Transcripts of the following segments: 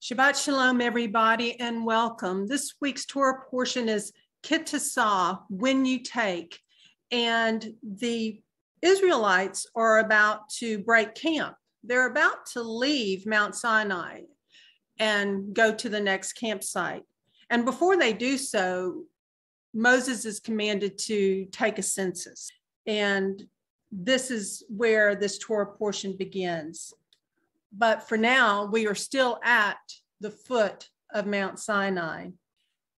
Shabbat Shalom, everybody, and welcome. This week's Torah portion is Ki Tisa, when you take. And the Israelites are about to break camp. They're about to leave Mount Sinai and go to the next campsite. And before they do so, Moses is commanded to take a census. And this is where this Torah portion begins. But for now, we are still at the foot of Mount Sinai.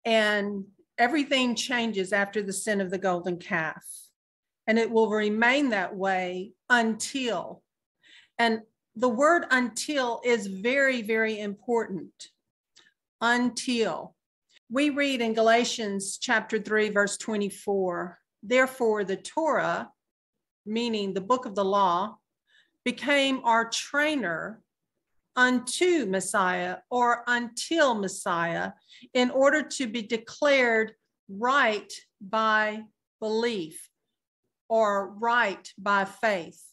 And everything changes after the sin of the golden calf. And it will remain that way until. And the word until is very, very important. Until. We read in Galatians chapter 3, verse 24, therefore the Torah, meaning the book of the law, became our trainer unto Messiah or until Messiah in order to be declared right by belief or right by faith.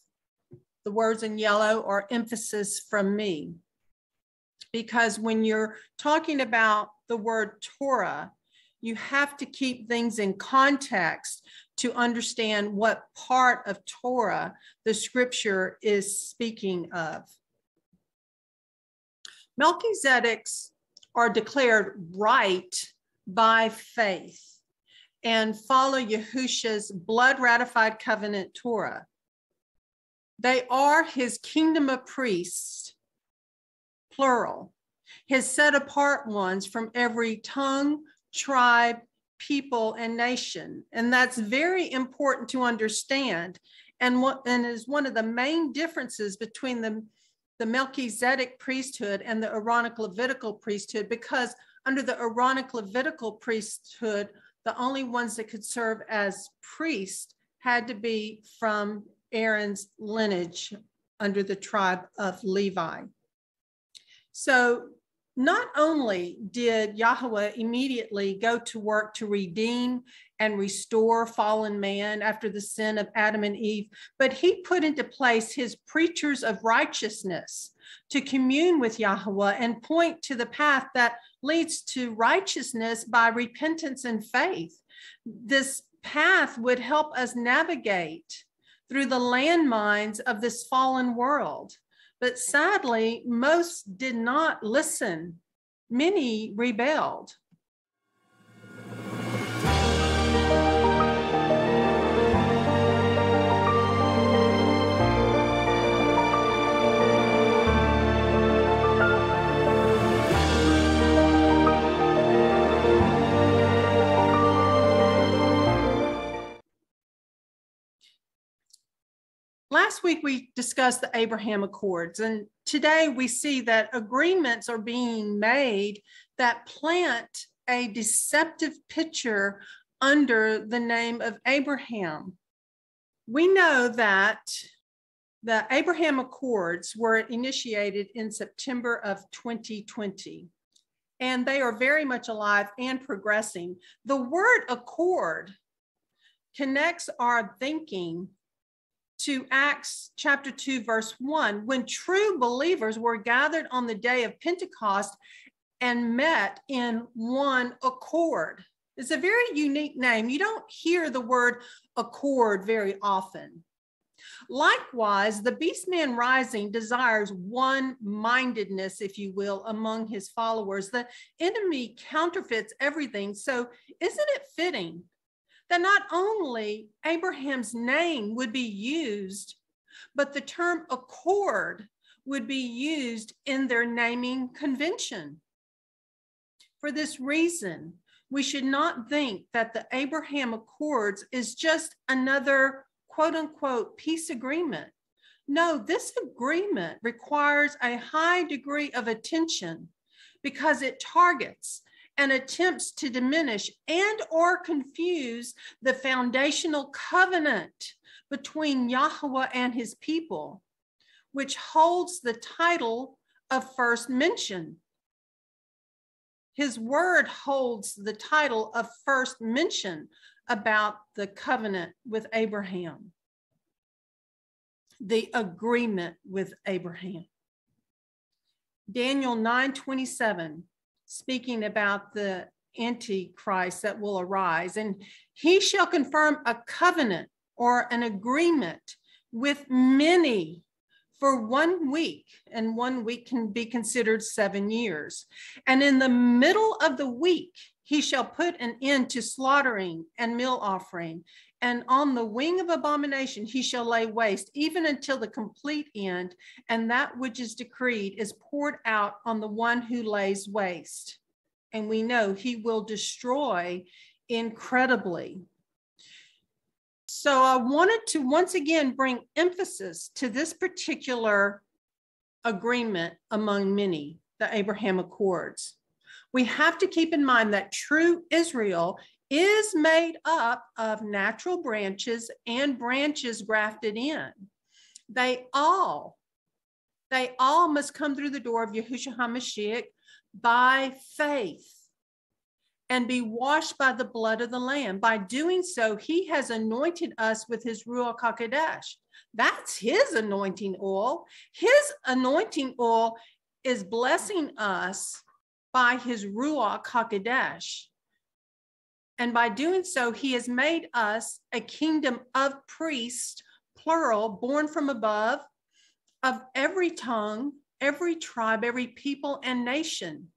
The words in yellow are emphasis from me, because when you're talking about the word Torah, you have to keep things in context to understand what part of Torah the scripture is speaking of. Melchizedeks are declared right by faith and follow Yahusha's blood ratified covenant Torah. They are his kingdom of priests, plural, his set apart ones from every tongue, tribe, people, and nation. And that's very important to understand, and is one of the main differences between the Melchizedek priesthood and the Aaronic Levitical priesthood, because under the Aaronic Levitical priesthood, the only ones that could serve as priests had to be from Aaron's lineage under the tribe of Levi. So not only did Yahuah immediately go to work to redeem and restore fallen man after the sin of Adam and Eve, but he put into place his preachers of righteousness to commune with Yahuah and point to the path that leads to righteousness by repentance and faith. This path would help us navigate through the landmines of this fallen world. But sadly, most did not listen. Many rebelled. Last week, we discussed the Abraham Accords, and today we see that agreements are being made that plant a deceptive picture under the name of Abraham. We know that the Abraham Accords were initiated in September of 2020, and they are very much alive and progressing. The word accord connects our thinking to Acts chapter 2, verse 1, when true believers were gathered on the day of Pentecost and met in one accord. It's a very unique name. You don't hear the word accord very often. Likewise, the beast man rising desires one-mindedness, if you will, among his followers. The enemy counterfeits everything. So isn't it fitting that not only Abraham's name would be used, but the term accord would be used in their naming convention? For this reason, we should not think that the Abraham Accords is just another quote unquote peace agreement. No, this agreement requires a high degree of attention because it targets and attempts to diminish and or confuse the foundational covenant between Yahuah and his people, which holds the title of first mention. His word holds the title of first mention about the covenant with Abraham, the agreement with Abraham. Daniel 9:27, speaking about the Antichrist that will arise. And he shall confirm a covenant or an agreement with many for 1 week, and 1 week can be considered 7 years. And in the middle of the week, he shall put an end to slaughtering and meal offering. And on the wing of abomination, he shall lay waste, even until the complete end. And that which is decreed is poured out on the one who lays waste. And we know he will destroy incredibly. So I wanted to once again bring emphasis to this particular agreement among many, the Abraham Accords. We have to keep in mind that true Israel is made up of natural branches and branches grafted in. They all must come through the door of Yahusha HaMashiach by faith and be washed by the blood of the Lamb. By doing so, he has anointed us with his Ruach HaKodesh. That's his anointing oil. His anointing oil is blessing us by his Ruach HaKodesh. And by doing so, he has made us a kingdom of priests, plural, born from above, of every tongue, every tribe, every people and nation.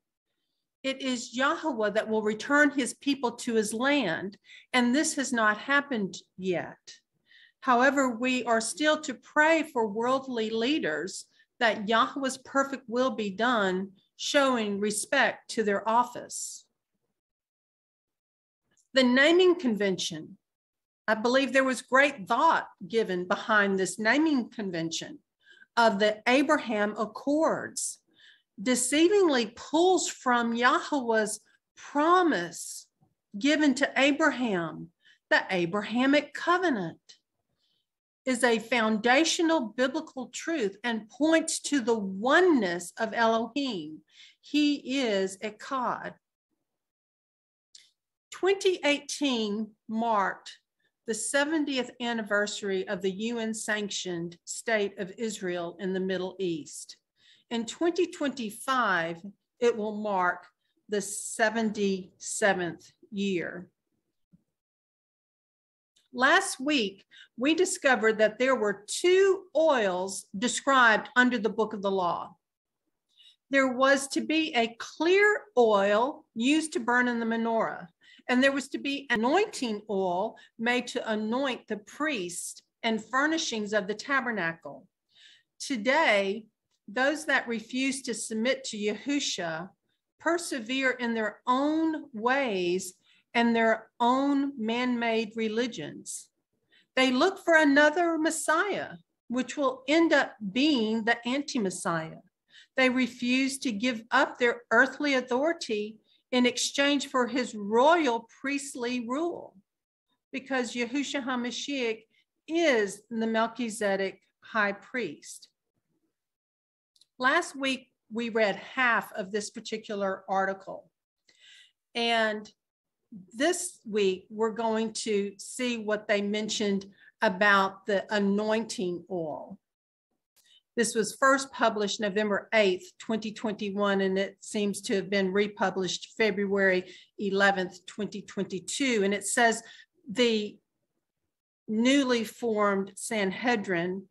It is Yahuah that will return his people to his land, and this has not happened yet. However, we are still to pray for worldly leaders that Yahuah's perfect will be done, showing respect to their office. The naming convention, I believe there was great thought given behind this naming convention of the Abraham Accords, deceivingly pulls from Yahuah's promise given to Abraham. The Abrahamic covenant is a foundational biblical truth and points to the oneness of Elohim. He is Echad. 2018 marked the 70th anniversary of the UN-sanctioned State of Israel in the Middle East. In 2025, it will mark the 77th year. Last week, we discovered that there were 2 oils described under the book of the law. There was to be a clear oil used to burn in the menorah, and there was to be anointing oil made to anoint the priest and furnishings of the tabernacle. Today, those that refuse to submit to Yahusha persevere in their own ways and their own man-made religions. They look for another Messiah, which will end up being the anti-Messiah. They refuse to give up their earthly authority in exchange for his royal priestly rule, because Yahusha HaMashiach is the Melchizedek high priest. Last week, we read half of this particular article. And this week, we're going to see what they mentioned about the anointing oil. This was first published November 8th, 2021, and it seems to have been republished February 11th, 2022. And it says the newly formed Sanhedrin,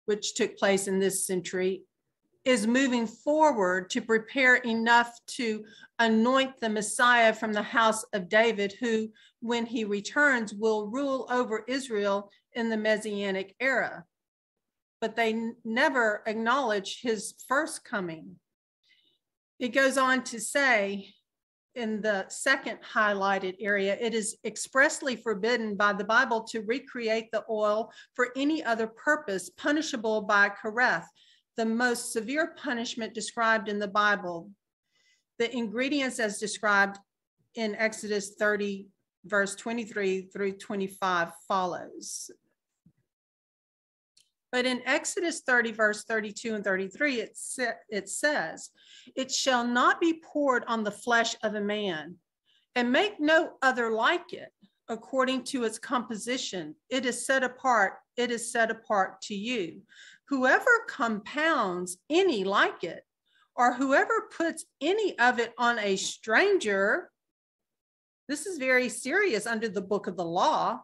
which took place in this century, is moving forward to prepare enough to anoint the Messiah from the house of David, who, when he returns, will rule over Israel in the Messianic era. But they never acknowledge his first coming. It goes on to say in the second highlighted area, it is expressly forbidden by the Bible to recreate the oil for any other purpose, punishable by kareth, the most severe punishment described in the Bible. The ingredients as described in Exodus 30, verse 23 through 25 follows. But in Exodus 30, verse 32 and 33, it says, "It shall not be poured on the flesh of a man, and make no other like it, according to its composition. It is set apart to you. Whoever compounds any like it, or whoever puts any of it on a stranger, this is very serious under the book of the law,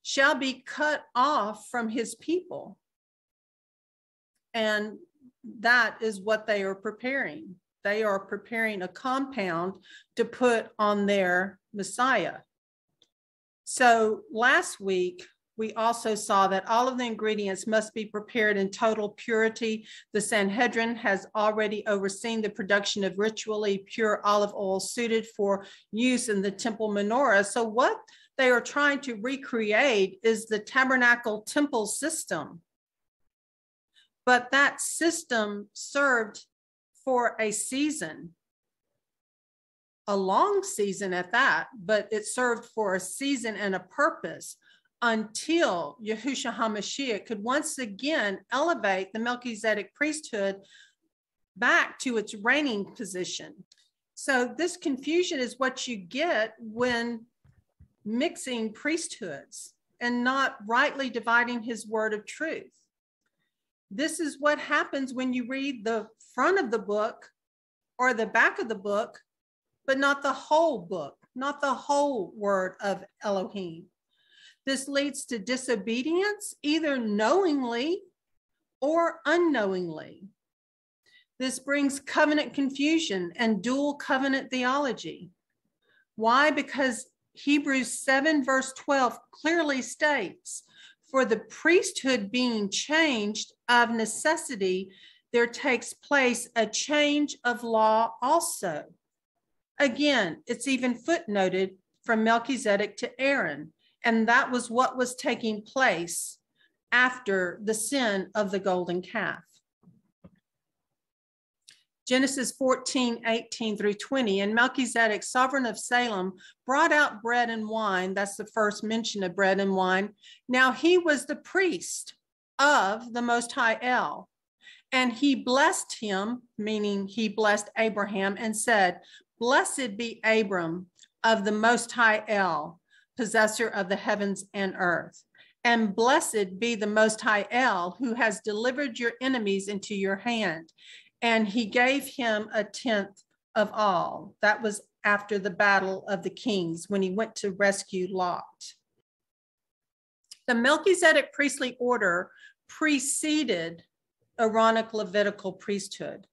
shall be cut off from his people. And that is what they are preparing. They are preparing a compound to put on their Messiah. So last week, we also saw that all of the ingredients must be prepared in total purity. The Sanhedrin has already overseen the production of ritually pure olive oil suited for use in the temple menorah. So what they are trying to recreate is the tabernacle temple system. But that system served for a season, a long season at that, but it served for a season and a purpose until Yahusha HaMashiach could once again elevate the Melchizedek priesthood back to its reigning position. So this confusion is what you get when mixing priesthoods and not rightly dividing his word of truth. This is what happens when you read the front of the book or the back of the book, but not the whole book, not the whole word of Elohim. This leads to disobedience, either knowingly or unknowingly. This brings covenant confusion and dual covenant theology. Why? Because Hebrews 7 verse 12 clearly states, for the priesthood being changed of necessity, there takes place a change of law also. Again, it's even footnoted from Melchizedek to Aaron, and that was what was taking place after the sin of the golden calf. Genesis 14:18 through 20, and Melchizedek, sovereign of Salem, brought out bread and wine. That's the first mention of bread and wine. Now he was the priest of the Most High El, and he blessed him, meaning he blessed Abraham, and said, blessed be Abram of the Most High El, possessor of the heavens and earth. And blessed be the Most High El, who has delivered your enemies into your hand. And he gave him a tenth of all. That was after the battle of the kings, when he went to rescue Lot. The Melchizedek priestly order preceded Aaronic Levitical priesthood.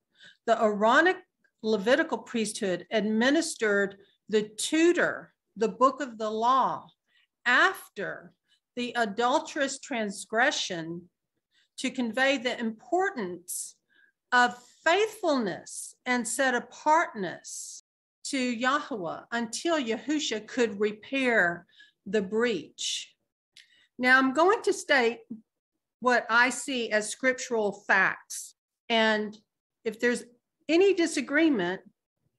The Aaronic Levitical priesthood administered the tutor, the book of the law, after the adulterous transgression, to convey the importance of faithfulness and set apartness to Yahuah until Yahusha could repair the breach. Now I'm going to state what I see as scriptural facts. And if there's any disagreement,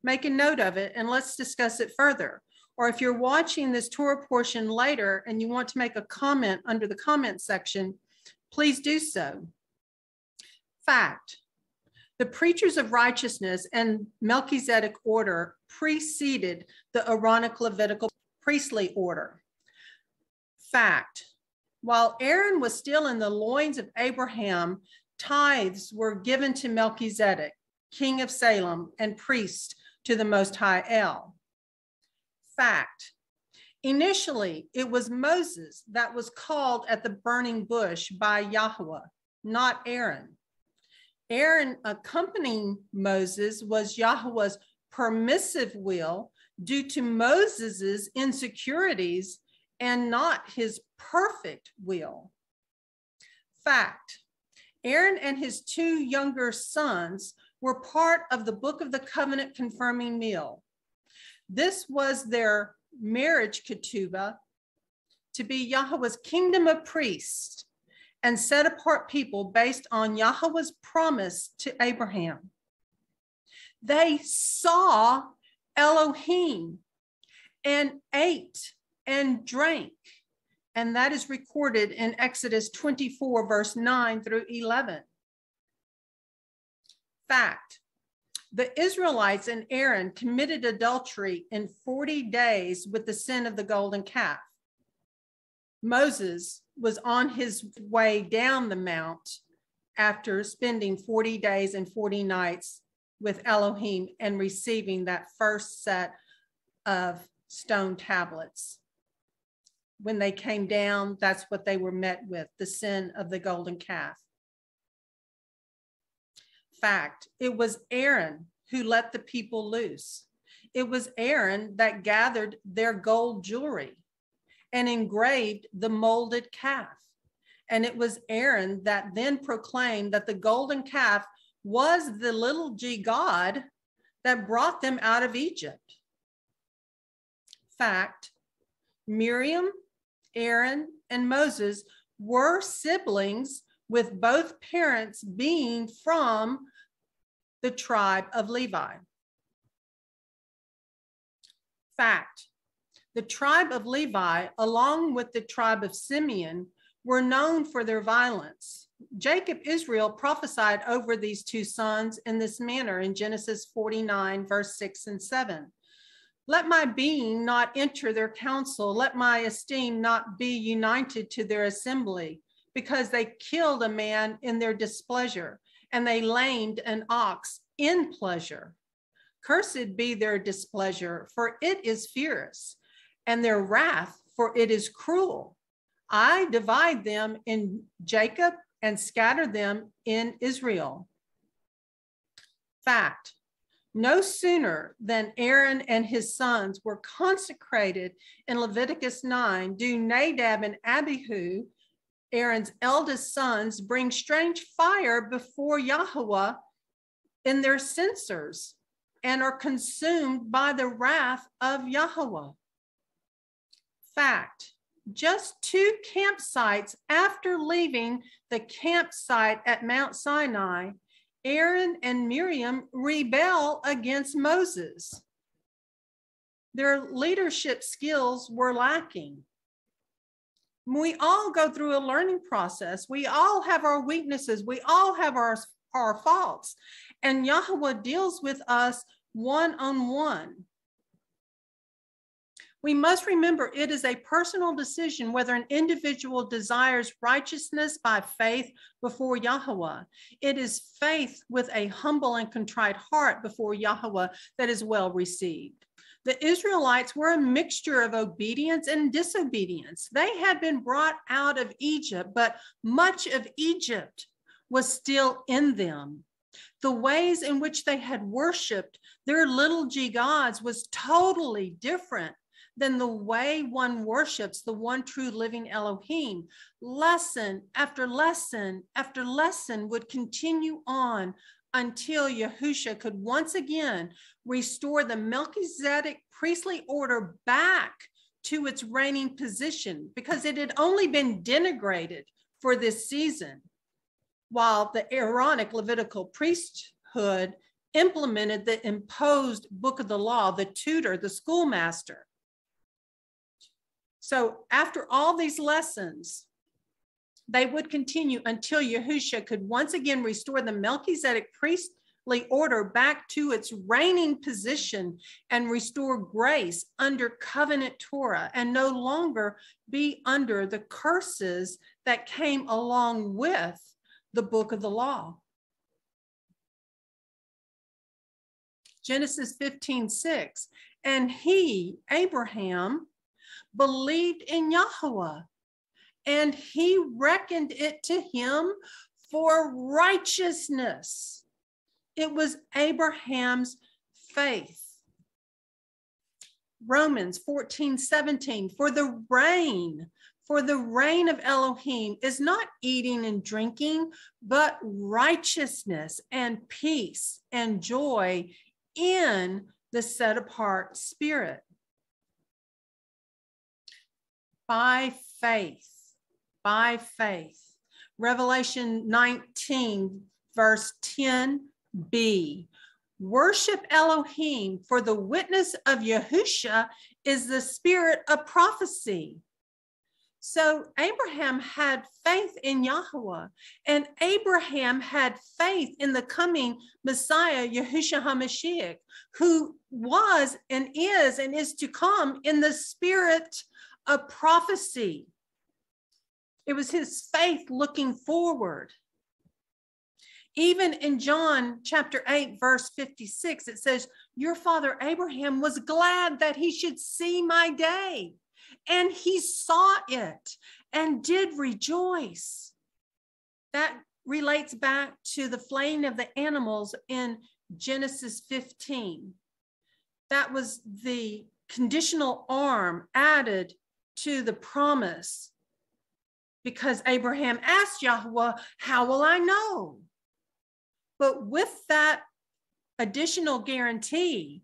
make a note of it and let's discuss it further. Or if you're watching this Torah portion later and you want to make a comment under the comment section, please do so. Fact: the preachers of righteousness and Melchizedek order preceded the Aaronic Levitical priestly order. Fact: while Aaron was still in the loins of Abraham, tithes were given to Melchizedek, king of Salem and priest to the Most High El. Fact: initially, it was Moses that was called at the burning bush by Yahuah, not Aaron. Aaron accompanying Moses was Yahuwah's permissive will due to Moses's insecurities and not his perfect will. Fact: Aaron and his two younger sons were part of the Book of the Covenant confirming meal. This was their marriage ketubah to be Yahuwah's kingdom of priests and set apart people based on Yahuwah's promise to Abraham. They saw Elohim and ate and drank, and that is recorded in Exodus 24, verse 9 through 11. Fact: the Israelites and Aaron committed adultery in 40 days with the sin of the golden calf. Moses was on his way down the mount after spending 40 days and 40 nights with Elohim and receiving that first set of stone tablets. When they came down, that's what they were met with, the sin of the golden calf. Fact, it was Aaron who let the people loose. It was Aaron that gathered their gold jewelry and engraved the molded calf. And it was Aaron that then proclaimed that the golden calf was the little g God that brought them out of Egypt. Fact, Miriam, Aaron, and Moses were siblings, with both parents being from the tribe of Levi. Fact, the tribe of Levi, along with the tribe of Simeon, were known for their violence. Jacob Israel prophesied over these two sons in this manner in Genesis 49, verse 6 and 7. Let my being not enter their council. Let my esteem not be united to their assembly, because they killed a man in their displeasure, and they lamed an ox in pleasure. Cursed be their displeasure, for it is fierce, and their wrath, for it is cruel. I divide them in Jacob and scatter them in Israel. Fact, no sooner than Aaron and his sons were consecrated in Leviticus 9, do Nadab and Abihu, Aaron's eldest sons, bring strange fire before Yahuah in their censers and are consumed by the wrath of Yahuah. Fact, just 2 campsites after leaving the campsite at Mount Sinai, Aaron and Miriam rebel against Moses. Their leadership skills were lacking. We all go through a learning process. We all have our weaknesses. We all have our faults. And Yahuah deals with us one-on-one. We must remember it is a personal decision whether an individual desires righteousness by faith before Yahuah. It is faith with a humble and contrite heart before Yahuah that is well received. The Israelites were a mixture of obedience and disobedience. They had been brought out of Egypt, but much of Egypt was still in them. The ways in which they had worshiped their little g gods was totally different than the way one worships the one true living Elohim. Lesson after lesson after lesson would continue on until Yahusha could once again restore the Melchizedek priestly order back to its reigning position, because it had only been denigrated for this season, while the Aaronic Levitical priesthood implemented the imposed book of the law, the tutor, the schoolmaster. So after all these lessons, they would continue until Yahusha could once again restore the Melchizedek priestly order back to its reigning position and restore grace under covenant Torah and no longer be under the curses that came along with the book of the law. Genesis 15:6, and he, Abraham, believed in Yahuah, and he reckoned it to him for righteousness. It was Abraham's faith. Romans 14:17, for the reign of Elohim is not eating and drinking, but righteousness and peace and joy in the set apart spirit. By faith. Revelation 19, verse 10b. Worship Elohim, for the witness of Yahusha is the spirit of prophecy. So Abraham had faith in Yahuah, and Abraham had faith in the coming Messiah, Yahusha HaMashiach, who was and is to come in the spirit of prophecy. It was his faith looking forward. Even in John chapter 8, verse 56, it says, your father Abraham was glad that he should see my day, and he saw it and did rejoice. That relates back to the flaying of the animals in Genesis 15. That was the conditional arm added to the promise, because Abraham asked Yahuah, how will I know? But with that additional guarantee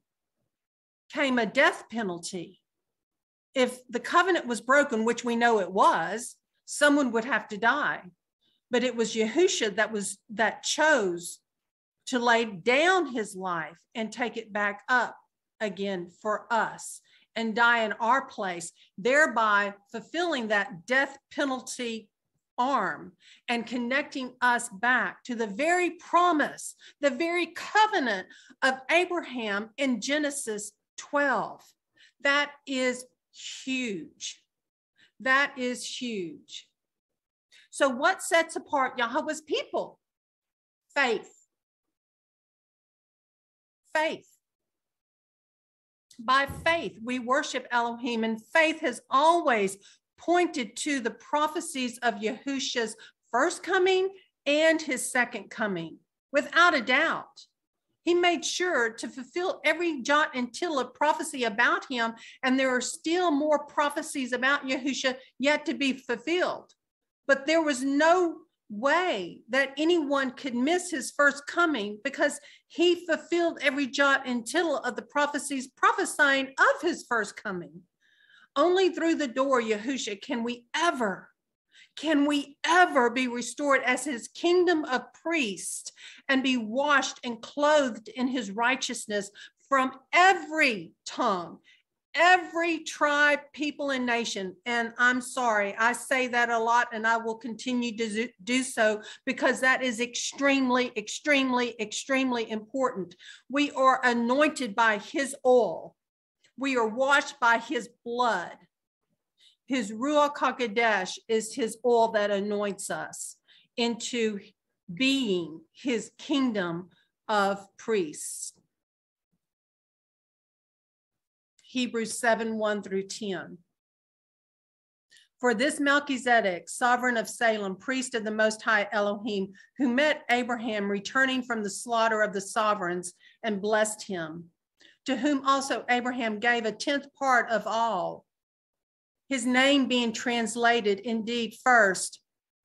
came a death penalty. If the covenant was broken, which we know it was, someone would have to die. But it was Yahusha that chose to lay down his life and take it back up again for us and die in our place, thereby fulfilling that death penalty arm and connecting us back to the very promise, the very covenant of Abraham in Genesis 12. That is huge. That is huge. So what sets apart Yahuah's people? Faith. Faith. By faith, we worship Elohim, and faith has always pointed to the prophecies of Yahusha's first coming and his second coming, without a doubt. He made sure to fulfill every jot and tittle of prophecy about him, and there are still more prophecies about Yahusha yet to be fulfilled. But there was no way that anyone could miss his first coming, because he fulfilled every jot and tittle of the prophecies prophesying of his first coming. Only through the door, Yahusha, can we ever be restored as his kingdom of priests and be washed and clothed in his righteousness from every tongue, every tribe, people, and nation. And I'm sorry, I say that a lot, and I will continue to do so, because that is extremely, extremely, extremely important. We are anointed by his oil. We are washed by his blood. His Ruach HaKodesh is his oil that anoints us into being his kingdom of priests. Hebrews 7:1 through 10. For this Melchizedek, sovereign of Salem, priest of the Most High Elohim, who met Abraham returning from the slaughter of the sovereigns and blessed him, to whom also Abraham gave a 10th part of all, his name being translated indeed first,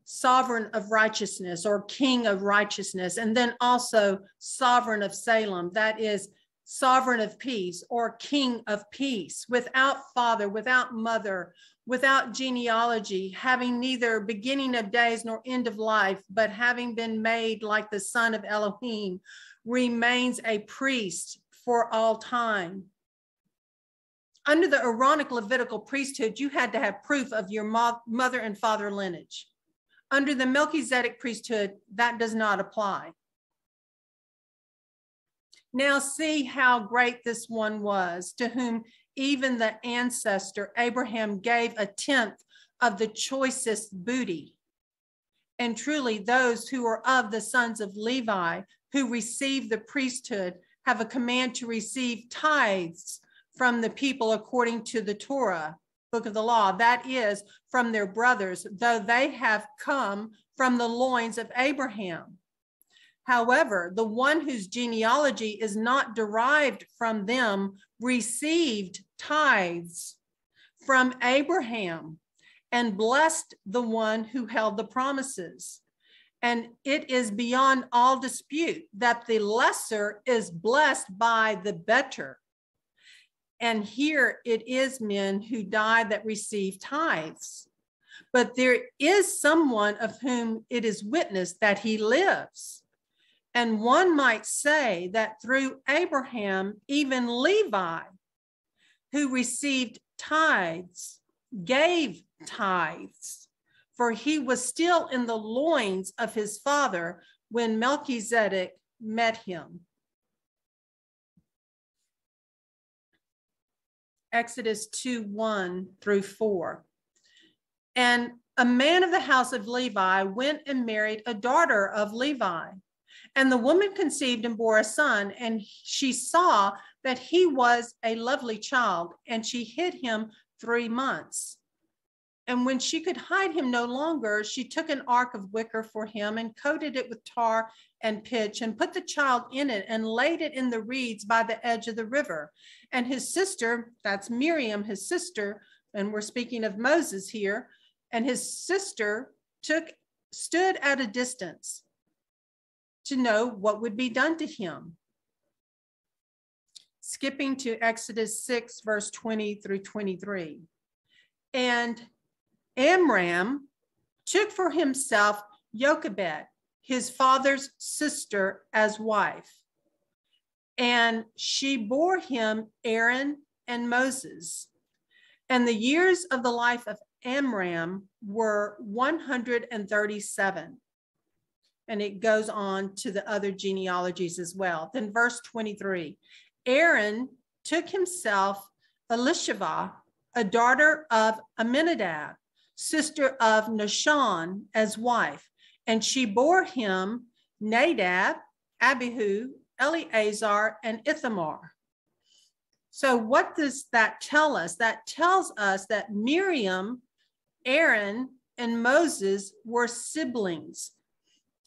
sovereign of righteousness, or king of righteousness, and then also sovereign of Salem, that is sovereign of peace, or king of peace, without father, without mother, without genealogy, having neither beginning of days nor end of life, but having been made like the Son of Elohim, remains a priest for all time. Under the Aaronic Levitical priesthood, you had to have proof of your mother and father lineage. Under the Melchizedek priesthood, that does not apply. Now see how great this one was, to whom even the ancestor Abraham gave a 10th of the choicest booty. And truly those who are of the sons of Levi, who receive the priesthood, have a command to receive tithes from the people according to the Torah, book of the law, that is, from their brothers, though they have come from the loins of Abraham. However, the one whose genealogy is not derived from them received tithes from Abraham and blessed the one who held the promises. And it is beyond all dispute that the lesser is blessed by the better. And here it is men who die that receive tithes. But there is someone of whom it is witnessed that he lives. And one might say that through Abraham, even Levi, who received tithes, gave tithes, for he was still in the loins of his father when Melchizedek met him. Exodus 2:1 through 4. And a man of the house of Levi went and married a daughter of Levi. And the woman conceived and bore a son, and she saw that he was a lovely child, and she hid him 3 months. And when she could hide him no longer, she took an ark of wicker for him and coated it with tar and pitch and put the child in it and laid it in the reeds by the edge of the river. And his sister, that's Miriam, his sister, and we're speaking of Moses here, and his sister stood at a distance to know what would be done to him. Skipping to Exodus 6, verse 20 through 23. And Amram took for himself Jochebed, his father's sister, as wife, and she bore him Aaron and Moses. And the years of the life of Amram were 137. And it goes on to the other genealogies as well. Then verse 23, Aaron took himself Elisheva, a daughter of Amminadab, sister of Nahshon, as wife, and she bore him Nadab, Abihu, Eleazar, and Ithamar. So what does that tell us? That tells us that Miriam, Aaron, and Moses were siblings,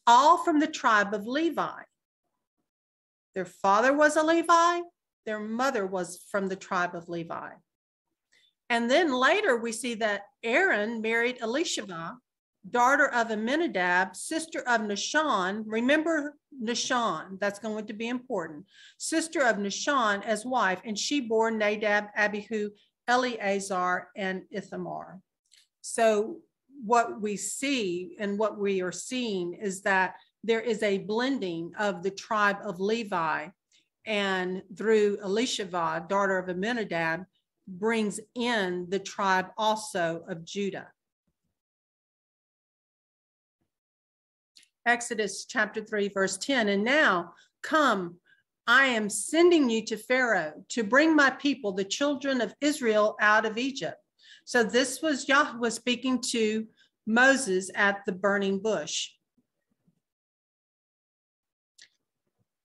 all from the tribe of Levi. Their father was a Levi, their mother was from the tribe of Levi. And then later we see that Aaron married Elisheva, daughter of Amminadab, sister of Nahshon. Remember Nahshon, that's going to be important. Sister of Nahshon as wife, and she bore Nadab, Abihu, Eleazar, and Ithamar. So what we see and what we are seeing is that there is a blending of the tribe of Levi, and through Elisheva, daughter of Amminadab, brings in the tribe also of Judah. Exodus chapter 3, verse 10, and now come, I am sending you to Pharaoh to bring my people, the children of Israel, out of Egypt. So this was Yahuah speaking to Moses at the burning bush.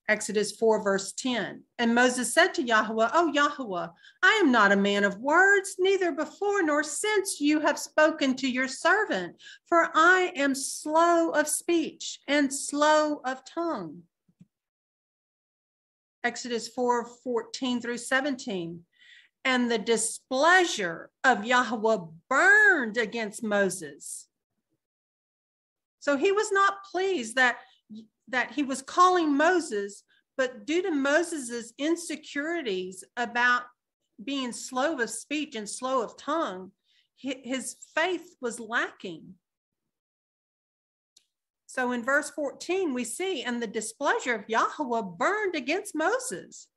Exodus 4, verse 10. And Moses said to Yahuah, O Yahuah, I am not a man of words, neither before nor since you have spoken to your servant, for I am slow of speech and slow of tongue. Exodus 4, 14 through 17. And the displeasure of Yahuah burned against Moses. So he was not pleased that he was calling Moses, but due to Moses's insecurities about being slow of speech and slow of tongue, his faith was lacking. So in verse 14, we see, and the displeasure of Yahuah burned against Moses.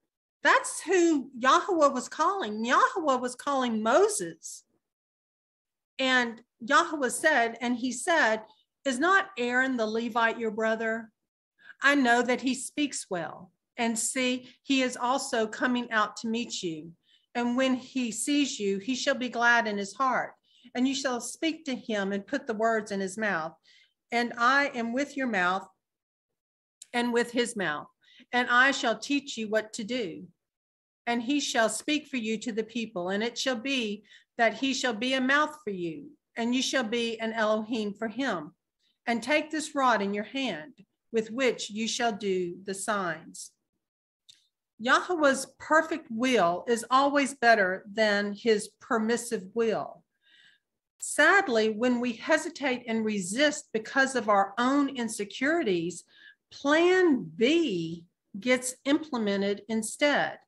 That's who Yahuah was calling. Yahuah was calling Moses. And Yahuah said, and he said, is not Aaron the Levite your brother? I know that he speaks well, and see, he is also coming out to meet you. And when he sees you, he shall be glad in his heart, and you shall speak to him and put the words in his mouth. And I am with your mouth and with his mouth, and I shall teach you what to do. And he shall speak for you to the people, and it shall be that he shall be a mouth for you, and you shall be an Elohim for him. And take this rod in your hand, with which you shall do the signs. Yahuwah's perfect will is always better than his permissive will. Sadly, when we hesitate and resist because of our own insecurities, plan B gets implemented instead.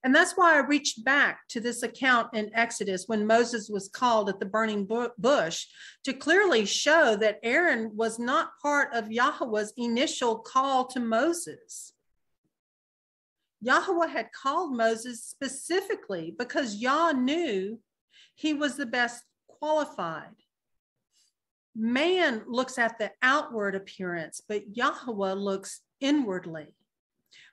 And that's why I reached back to this account in Exodus when Moses was called at the burning bush to clearly show that Aaron was not part of Yahuwah's initial call to Moses. Yahuah had called Moses specifically because Yah knew he was the best qualified. Man looks at the outward appearance, but Yahuah looks inwardly.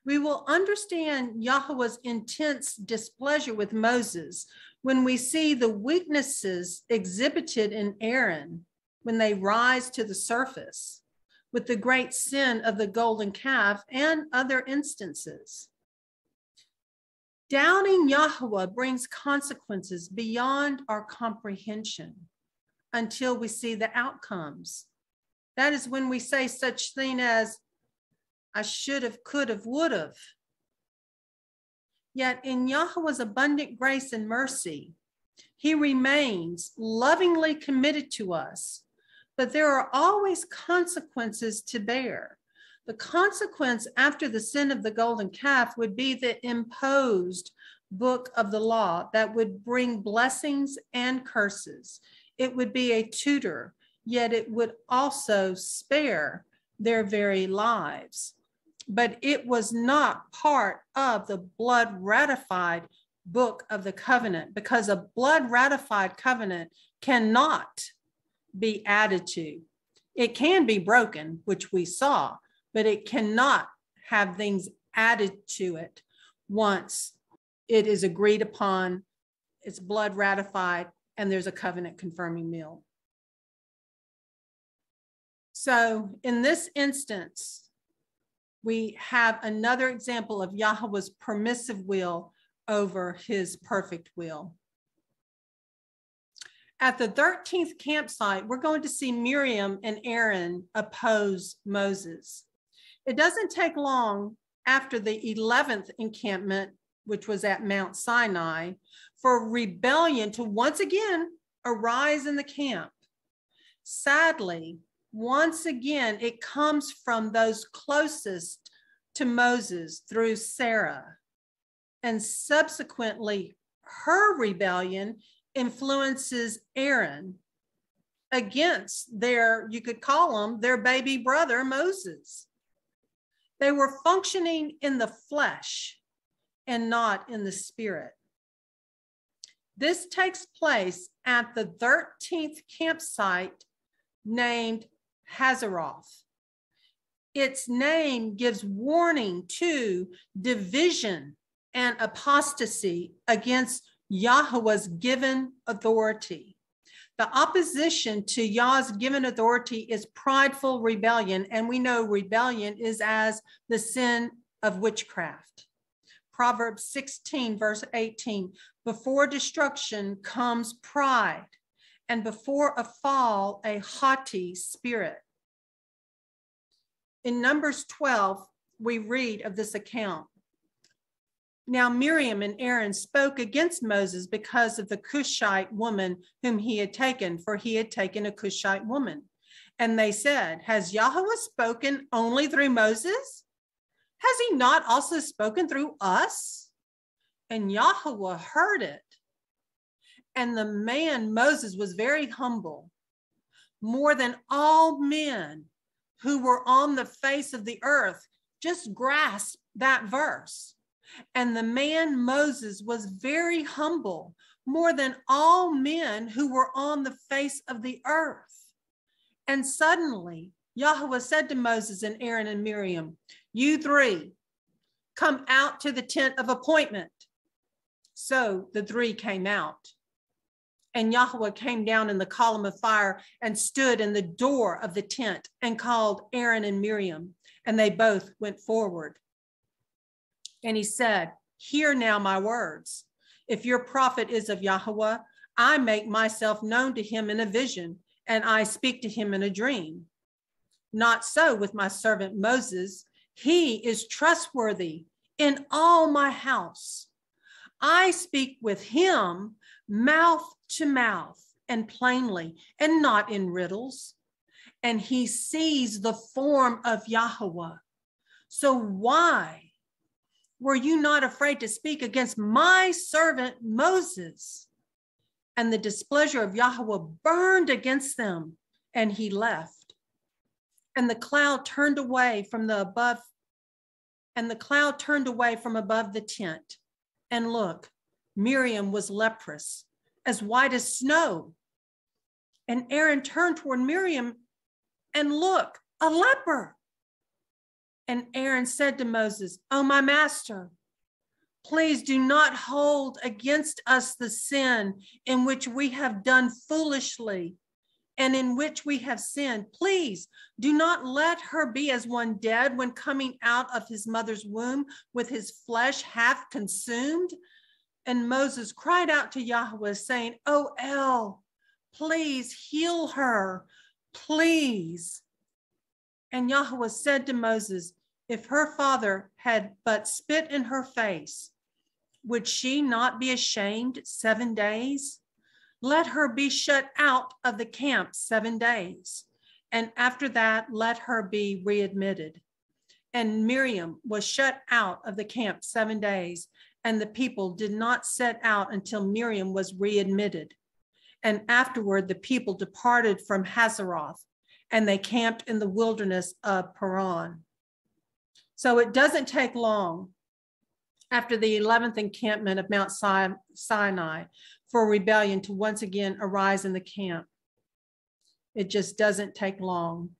We will understand Yahuwah's intense displeasure with Moses when we see the weaknesses exhibited in Aaron when they rise to the surface. with the great sin of the golden calf and other instances. Doubting Yahuah brings consequences beyond our comprehension until we see the outcomes. That is when we say such thing as, I should have, could have, would have. Yet in Yahuah's abundant grace and mercy, he remains lovingly committed to us, but there are always consequences to bear. The consequence after the sin of the golden calf would be the imposed book of the law that would bring blessings and curses. It would be a tutor, yet it would also spare their very lives. But it was not part of the blood ratified book of the covenant, because a blood ratified covenant cannot be added to. It can be broken, which we saw, but it cannot have things added to it once it is agreed upon, it's blood ratified, and there's a covenant confirming meal. So in this instance, we have another example of Yahuah's permissive will over his perfect will. At the 13th campsite, we're going to see Miriam and Aaron oppose Moses. It doesn't take long after the 11th encampment, which was at Mount Sinai, for rebellion to once again arise in the camp. Sadly, once again, it comes from those closest to Moses through Sarah. And subsequently, her rebellion influences Aaron against their, you could call him, their baby brother, Moses. They were functioning in the flesh and not in the spirit. This takes place at the 13th campsite named Hazeroth. Its name gives warning to division and apostasy against Yahuah's given authority. The opposition to Yah's given authority is prideful rebellion, and we know rebellion is as the sin of witchcraft. Proverbs 16, verse 18, before destruction comes pride, and before a fall, a haughty spirit. In Numbers 12, we read of this account. Now Miriam and Aaron spoke against Moses because of the Cushite woman whom he had taken, for he had taken a Cushite woman. And they said, has Yahuah spoken only through Moses? Has he not also spoken through us? And Yahuah heard it. And the man Moses was very humble, more than all men who were on the face of the earth. Just grasp that verse. And the man Moses was very humble, more than all men who were on the face of the earth. And suddenly Yahuah said to Moses and Aaron and Miriam, you three, come out to the tent of appointment. So the three came out. And Yahuah came down in the column of fire and stood in the door of the tent and called Aaron and Miriam, and they both went forward. And he said, hear now my words. If your prophet is of Yahuah, I make myself known to him in a vision, and I speak to him in a dream. Not so with my servant Moses. He is trustworthy in all my house. I speak with him mouth to mouth and plainly, and not in riddles. And he sees the form of Yahuah. So why were you not afraid to speak against my servant Moses? And the displeasure of Yahuah burned against them, and he left. And the cloud turned away from above the tent. And look, Miriam was leprous, as white as snow. And Aaron turned toward Miriam, and look, a leper. And Aaron said to Moses, oh, my master, please do not hold against us the sin in which we have done foolishly and in which we have sinned. Please do not let her be as one dead when coming out of his mother's womb with his flesh half consumed. And Moses cried out to Yahuah, saying, "Oh, El, please heal her, please." And Yahuah said to Moses, "If her father had but spit in her face, would she not be ashamed 7 days? Let her be shut out of the camp 7 days, and after that, let her be readmitted." And Miriam was shut out of the camp 7 days, and the people did not set out until Miriam was readmitted. And afterward, the people departed from Hazeroth, and they camped in the wilderness of Paran. So it doesn't take long after the 11th encampment of Mount Sinai for rebellion to once again arise in the camp. It just doesn't take long.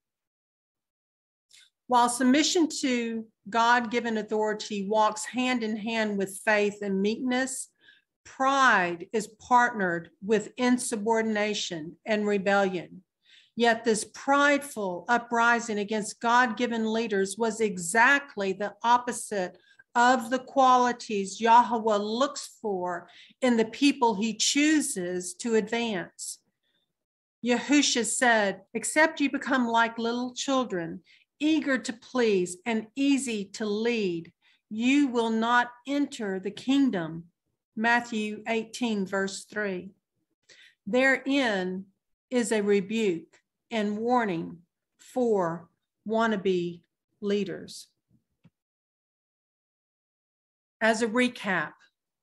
While submission to God-given authority walks hand in hand with faith and meekness, pride is partnered with insubordination and rebellion. Yet this prideful uprising against God-given leaders was exactly the opposite of the qualities Yahuah looks for in the people he chooses to advance. Yahusha said, "Except you become like little children, eager to please and easy to lead, you will not enter the kingdom." Matthew 18, verse 3. Therein is a rebuke and warning for wannabe leaders. As a recap,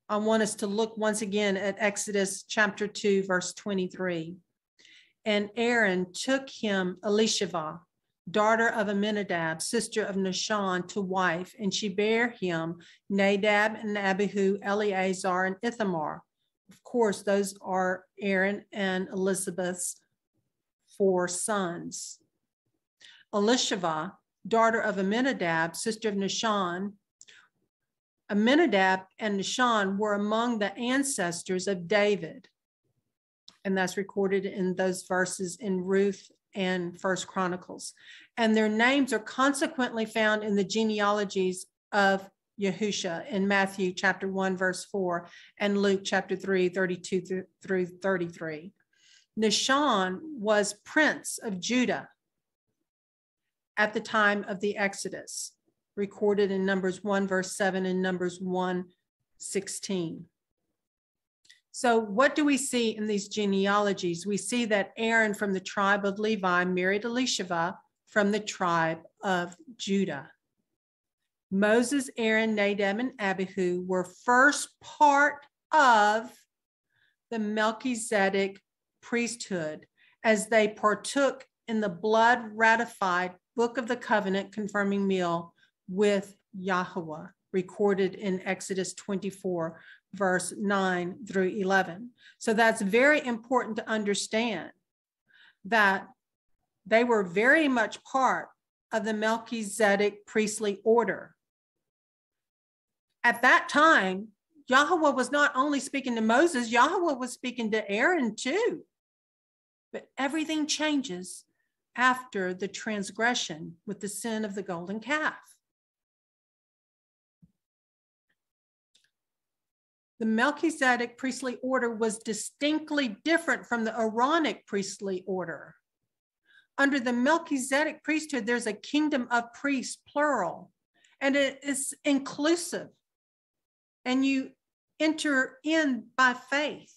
I want us to look once again at Exodus chapter 2, verse 23. And Aaron took him Elisheva, daughter of Aminadab, sister of Nahshon, to wife, and she bare him Nadab and Abihu, Eleazar, and Ithamar. Of course, those are Aaron and Elizabeth's 4 sons. Elisheva, daughter of Aminadab, sister of Nahshon. Aminadab and Nahshon were among the ancestors of David, and that's recorded in those verses in Ruth and First Chronicles. And their names are consequently found in the genealogies of Yahusha in Matthew chapter 1, verse 4, and Luke chapter 3, 32 through 33. Nahshon was prince of Judah at the time of the Exodus, recorded in Numbers 1, verse 7 and Numbers 1, 16. So what do we see in these genealogies? We see that Aaron from the tribe of Levi married Elisheva from the tribe of Judah. Moses, Aaron, Nadab, and Abihu were first part of the Melchizedek priesthood as they partook in the blood ratified book of the covenant confirming meal with Yahuah, recorded in Exodus 24, verse 9 through 11. So that's very important to understand that they were very much part of the Melchizedek priestly order. At that time, Yahuah was not only speaking to Moses, Yahuah was speaking to Aaron too. But everything changes after the transgression with the sin of the golden calf. The Melchizedek priestly order was distinctly different from the Aaronic priestly order. Under the Melchizedek priesthood, there's a kingdom of priests, plural, and it is inclusive. And you enter in by faith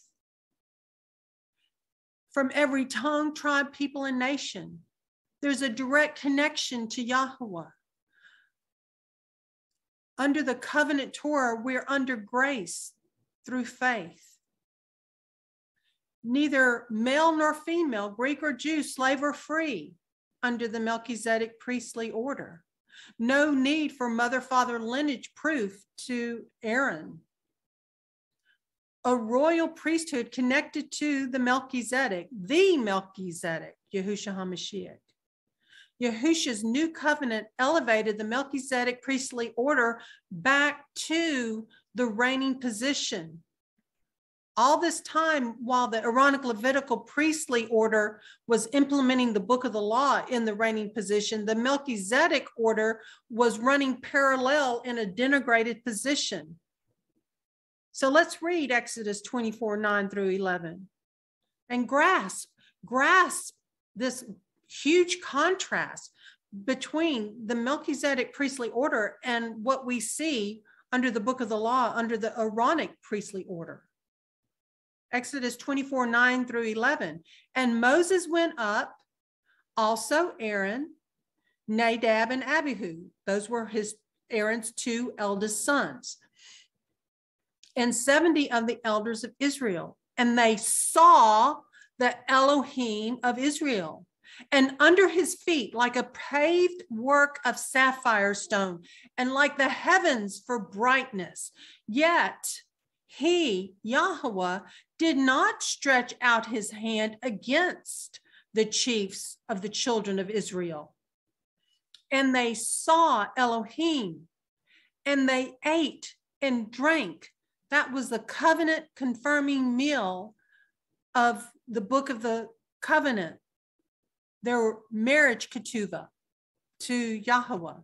from every tongue, tribe, people, and nation. There's a direct connection to Yahuah. Under the Covenant Torah, we're under grace through faith. Neither male nor female, Greek or Jew, slave or free, under the Melchizedek priestly order. No need for mother-father lineage proof to Aaron. A royal priesthood connected to the Melchizedek, Yahushua HaMashiach. Yahusha's new covenant elevated the Melchizedek priestly order back to the reigning position All this time, while the Aaronic Levitical priestly order was implementing the book of the law in the reigning position, the Melchizedek order was running parallel in a denigrated position. So let's read Exodus 24, 9 through 11 and grasp this huge contrast between the Melchizedek priestly order and what we see under the book of the law, under the Aaronic priestly order. Exodus 24, 9 through 11. And Moses went up, also Aaron, Nadab, and Abihu. Those were Aaron's two eldest sons, and 70 of the elders of Israel. And they saw the Elohim of Israel, and under his feet, like a paved work of sapphire stone, and like the heavens for brightness. Yet he, Yahuah, did not stretch out his hand against the chiefs of the children of Israel. And they saw Elohim, and they ate and drank. That was the covenant confirming meal of the book of the covenant, their marriage ketubah to Yahuah.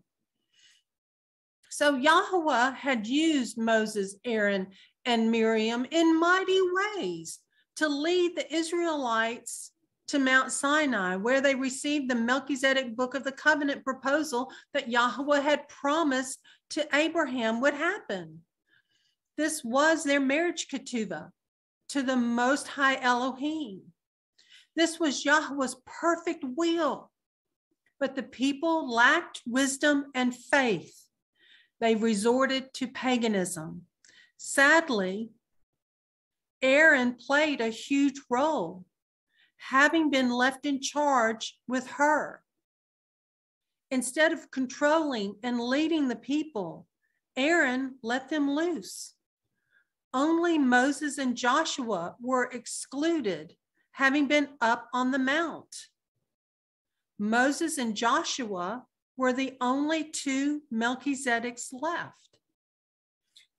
So Yahuah had used Moses, Aaron, and Miriam in mighty ways to lead the Israelites to Mount Sinai, where they received the Melchizedek book of the covenant proposal that Yahuah had promised to Abraham would happen. This was their marriage ketubah to the Most High Elohim. This was Yahuah's perfect will, but the people lacked wisdom and faith. They resorted to paganism. Sadly, Aaron played a huge role, having been left in charge with her. Instead of controlling and leading the people, Aaron let them loose. Only Moses and Joshua were excluded, having been up on the mount. Moses and Joshua were the only two Melchizedeks left.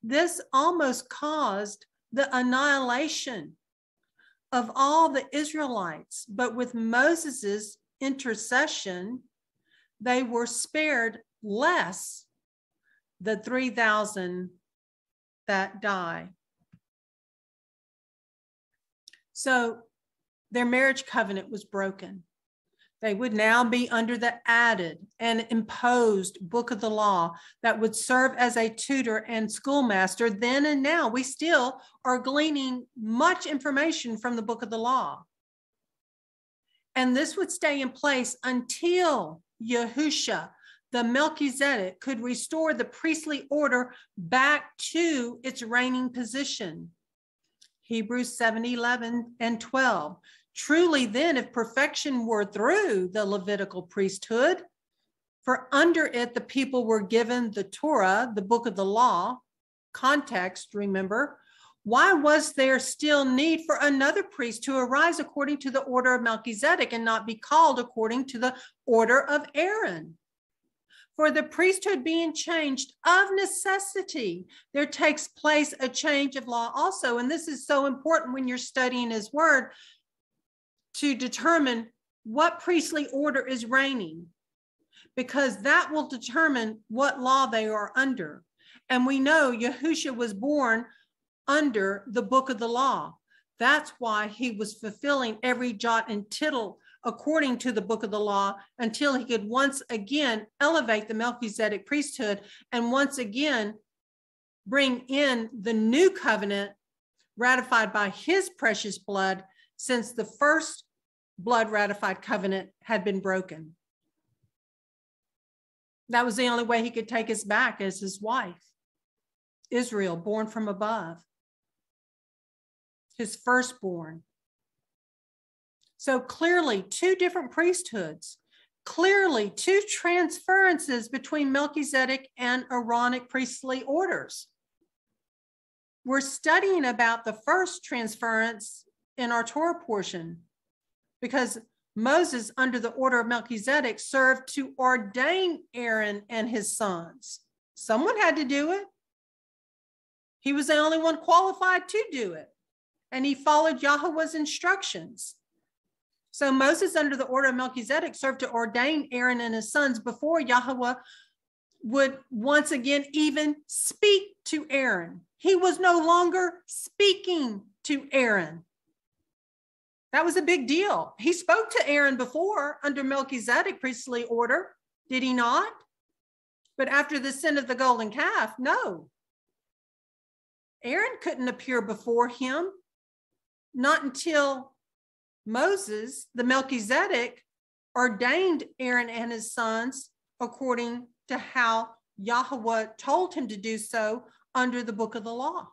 This almost caused the annihilation of all the Israelites, but with Moses's intercession, they were spared less the 3,000 that die. So their marriage covenant was broken. They would now be under the added and imposed book of the law that would serve as a tutor and schoolmaster then and now. We still are gleaning much information from the book of the law. And this would stay in place until Yahusha, the Melchizedek, could restore the priestly order back to its reigning position. Hebrews 7, 11, and 12. Truly then, if perfection were through the Levitical priesthood, for under it the people were given the Torah, the book of the law, context, remember, why was there still need for another priest to arise according to the order of Melchizedek and not be called according to the order of Aaron? For the priesthood being changed of necessity, there takes place a change of law also. And this is so important when you're studying his word, to determine what priestly order is reigning, because that will determine what law they are under. And we know Yahusha was born under the book of the law. That's why he was fulfilling every jot and tittle according to the book of the law until he could once again elevate the Melchizedek priesthood and once again bring in the new covenant ratified by his precious blood, since the first blood ratified covenant had been broken. That was the only way he could take us back as his wife, Israel, born from above, his firstborn. So clearly two different priesthoods, clearly two transferences between Melchizedek and Aaronic priestly orders. We're studying about the first transference in our Torah portion, because Moses, under the order of Melchizedek, served to ordain Aaron and his sons. Someone had to do it. He was the only one qualified to do it. and he followed Yahuah's instructions. So Moses, under the order of Melchizedek, served to ordain Aaron and his sons before Yahuah would once again even speak to Aaron. He was no longer speaking to Aaron. That was a big deal. He spoke to Aaron before under Melchizedek priestly order, did he not? But after the sin of the golden calf, no. Aaron couldn't appear before him, not until Moses, the Melchizedek, ordained Aaron and his sons according to how Yahuah told him to do so under the book of the law.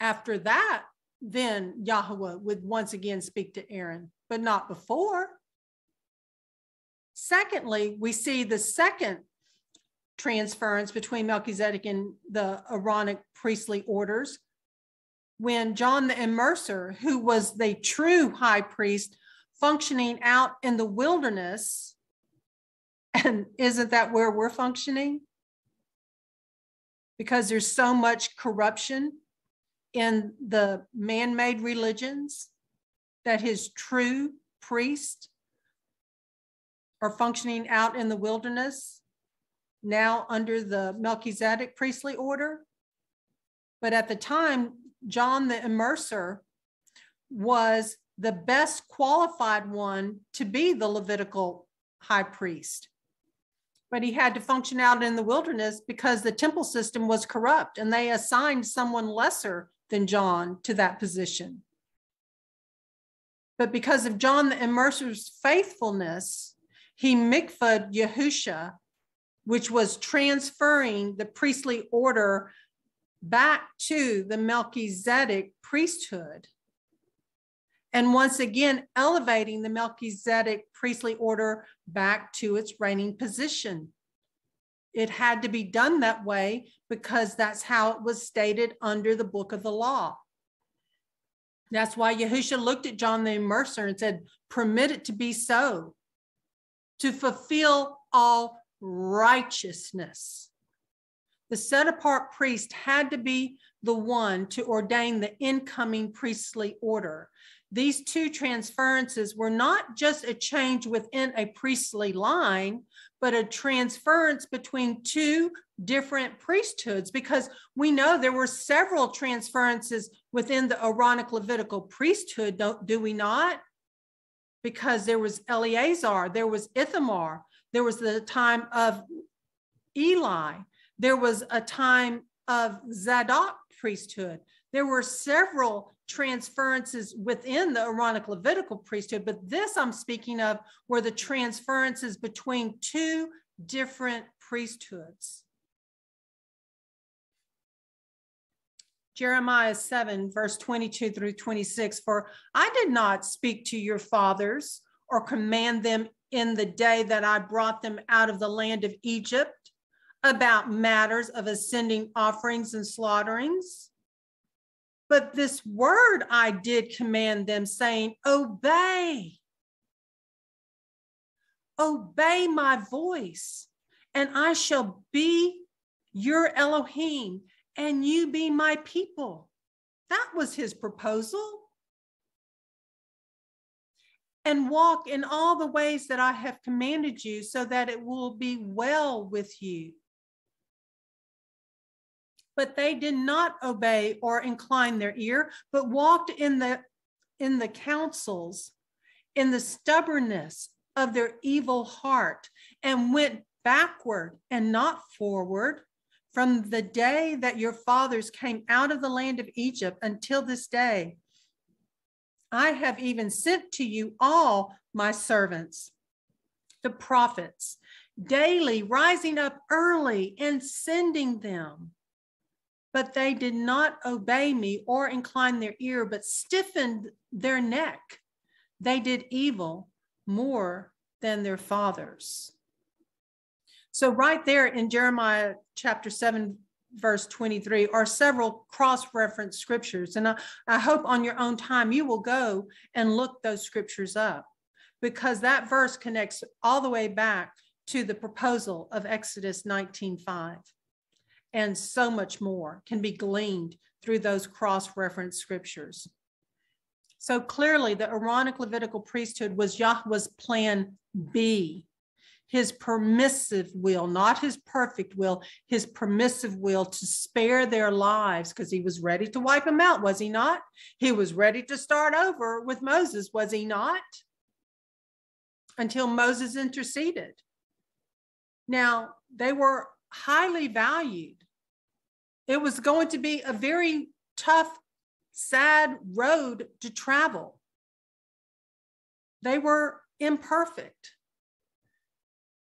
After that, then Yahuah would once again speak to Aaron, but not before. Secondly, we see the second transference between Melchizedek and the Aaronic priestly orders when John the Immerser, who was the true high priest, functioning out in the wilderness. And isn't that where we're functioning? Because there's so much corruption in the man-made religions that his true priests are functioning out in the wilderness, now under the Melchizedek priestly order. But at the time, John the Immerser was the best qualified one to be the Levitical high priest. But he had to function out in the wilderness because the temple system was corrupt, and they assigned someone lesser than John to that position. But because of John the Immerser's faithfulness, he mikvahed Yahusha, which was transferring the priestly order back to the Melchizedek priesthood. And once again, elevating the Melchizedek priestly order back to its reigning position. It had to be done that way because that's how it was stated under the book of the law. That's why Yahusha looked at John the Immerser and said, permit it to be so, to fulfill all righteousness. The set-apart priest had to be the one to ordain the incoming priestly order. These two transferences were not just a change within a priestly line, but a transference between two different priesthoods, because we know there were several transferences within the Aaronic Levitical priesthood, do we not? Because there was Eleazar, there was Ithamar, there was the time of Eli, there was a time of Zadok priesthood. There were several transferences within the Aaronic Levitical priesthood, but this I'm speaking of were the transferences between two different priesthoods. Jeremiah 7, verse 22 through 26, for I did not speak to your fathers or command them in the day that I brought them out of the land of Egypt about matters of ascending offerings and slaughterings. But this word I did command them, saying, obey my voice, and I shall be your Elohim, and you be my people. That was his proposal. And walk in all the ways that I have commanded you, so that it will be well with you. But they did not obey or incline their ear, but walked in the counsels, in the stubbornness of their evil heart, and went backward and not forward from the day that your fathers came out of the land of Egypt until this day. I have even sent to you all my servants, the prophets, daily rising up early and sending them. But they did not obey me or incline their ear, but stiffened their neck. They did evil more than their fathers. So right there in Jeremiah chapter 7, verse 23 are several cross-reference scriptures. And I hope on your own time you will go and look those scriptures up, because that verse connects all the way back to the proposal of Exodus 19:5. and so much more can be gleaned through those cross-referenced scriptures. So clearly the Aaronic Levitical priesthood was Yahuah's plan B, his permissive will, not his perfect will, his permissive will to spare their lives, because he was ready to wipe them out, was he not? He was ready to start over with Moses, was he not? Until Moses interceded. Now, they were highly valued. It was going to be a very tough, sad road to travel. They were imperfect.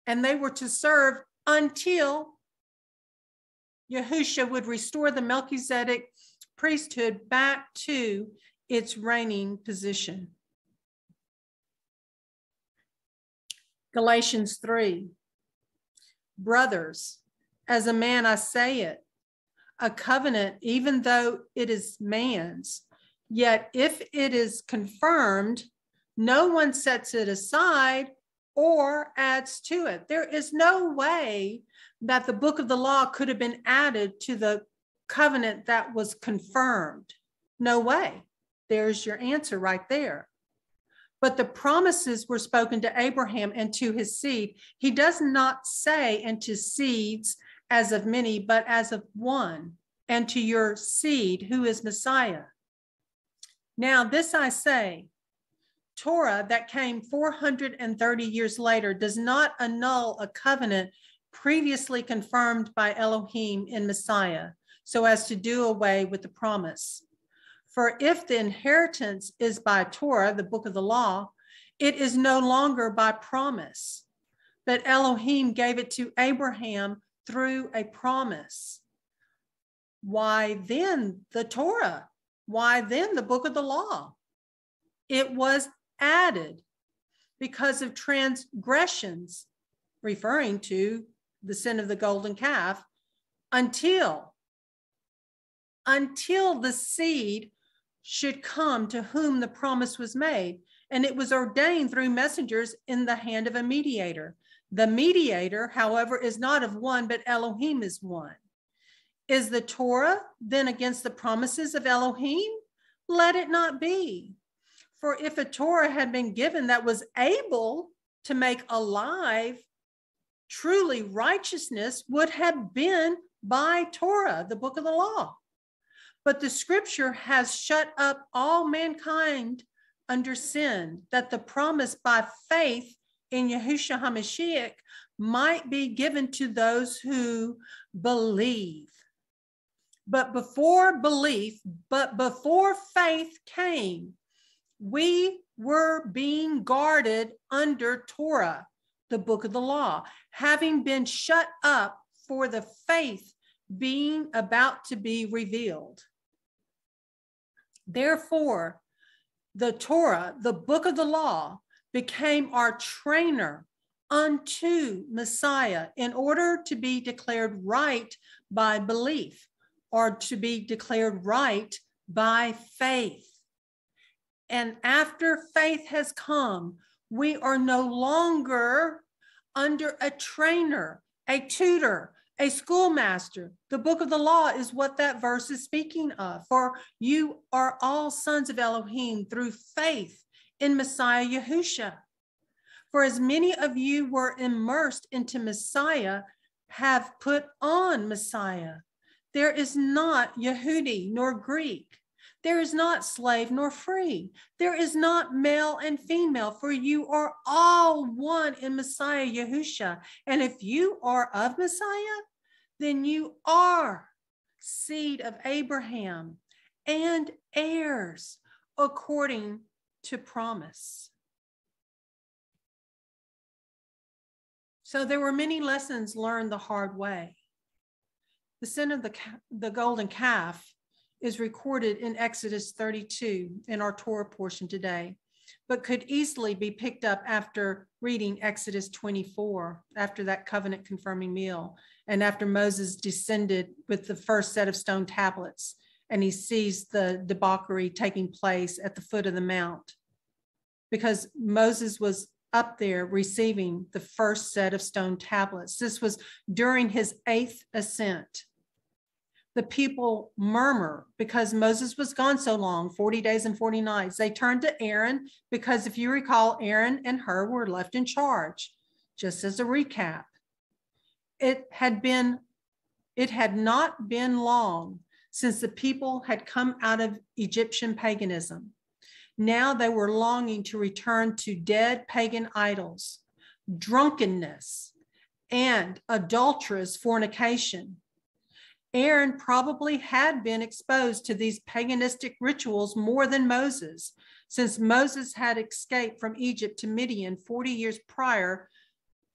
And they were to serve until Yahusha would restore the Melchizedek priesthood back to its reigning position. Galatians 3. Brothers, as a man I say it, a covenant, even though it is man's, yet if it is confirmed, no one sets it aside or adds to it. There is no way that the book of the law could have been added to the covenant that was confirmed. No way. There's your answer right there. But the promises were spoken to Abraham and to his seed. He does not say, and to seeds as of many, but as of one, and to your seed, who is Messiah. Now this I say, Torah that came 430 years later does not annul a covenant previously confirmed by Elohim in Messiah, so as to do away with the promise. For if the inheritance is by Torah, the book of the law, it is no longer by promise, but Elohim gave it to Abraham through a promise. Why then the Torah? Why then the book of the law? It was added because of transgressions, referring to the sin of the golden calf, until the seed should come to whom the promise was made. And it was ordained through messengers in the hand of a mediator. The mediator, however, is not of one, but Elohim is one. Is the Torah then against the promises of Elohim? Let it not be. For if a Torah had been given that was able to make alive, truly righteousness would have been by Torah, the book of the law. But the scripture has shut up all mankind under sin, that the promise by faith in Yahusha HaMashiach might be given to those who believe. But before faith came, we were being guarded under Torah, the book of the law, having been shut up for the faith being about to be revealed. Therefore, the Torah, the book of the law, became our trainer unto Messiah in order to be declared right by belief, or to be declared right by faith. And after faith has come, we are no longer under a trainer, a tutor, a schoolmaster. The book of the law is what that verse is speaking of. For you are all sons of Elohim through faith in Messiah Yahusha. For as many of you were immersed into Messiah, have put on Messiah. There is not Yehudi nor Greek. There is not slave nor free. There is not male and female, for you are all one in Messiah Yahusha. And if you are of Messiah, then you are seed of Abraham and heirs according to promise. So there were many lessons learned the hard way. The sin of the golden calf is recorded in Exodus 32 in our Torah portion today, but could easily be picked up after reading Exodus 24, after that covenant confirming meal, and after Moses descended with the first set of stone tablets, and he sees the debauchery taking place at the foot of the mount, because Moses was up there receiving the first set of stone tablets. This was during his 8th ascent. the people murmur because Moses was gone so long, 40 days and 40 nights. They turned to Aaron because, if you recall, Aaron and Hur were left in charge. Just as a recap, it had not been long since the people had come out of Egyptian paganism. Now they were longing to return to dead pagan idols, drunkenness, and adulterous fornication. Aaron probably had been exposed to these paganistic rituals more than Moses, since Moses had escaped from Egypt to Midian 40 years prior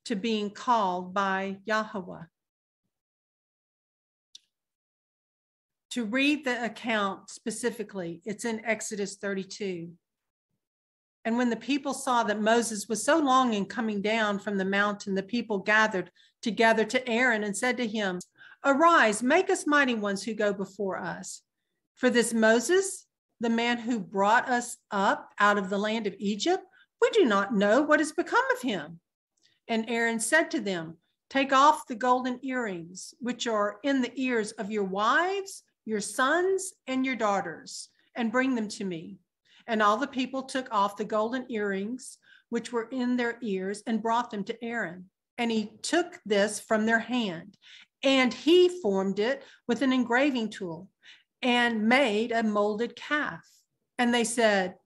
to being called by Yahuah. To read the account specifically, it's in Exodus 32. And when the people saw that Moses was so long in coming down from the mountain, the people gathered together to Aaron and said to him, "Arise, make us mighty ones who go before us. For this Moses, the man who brought us up out of the land of Egypt, we do not know what has become of him." And Aaron said to them, "Take off the golden earrings, which are in the ears of your wives, your sons, and your daughters, and bring them to me." And all the people took off the golden earrings, which were in their ears, and brought them to Aaron. And he took this from their hand, and he formed it with an engraving tool and made a molded calf. And they said,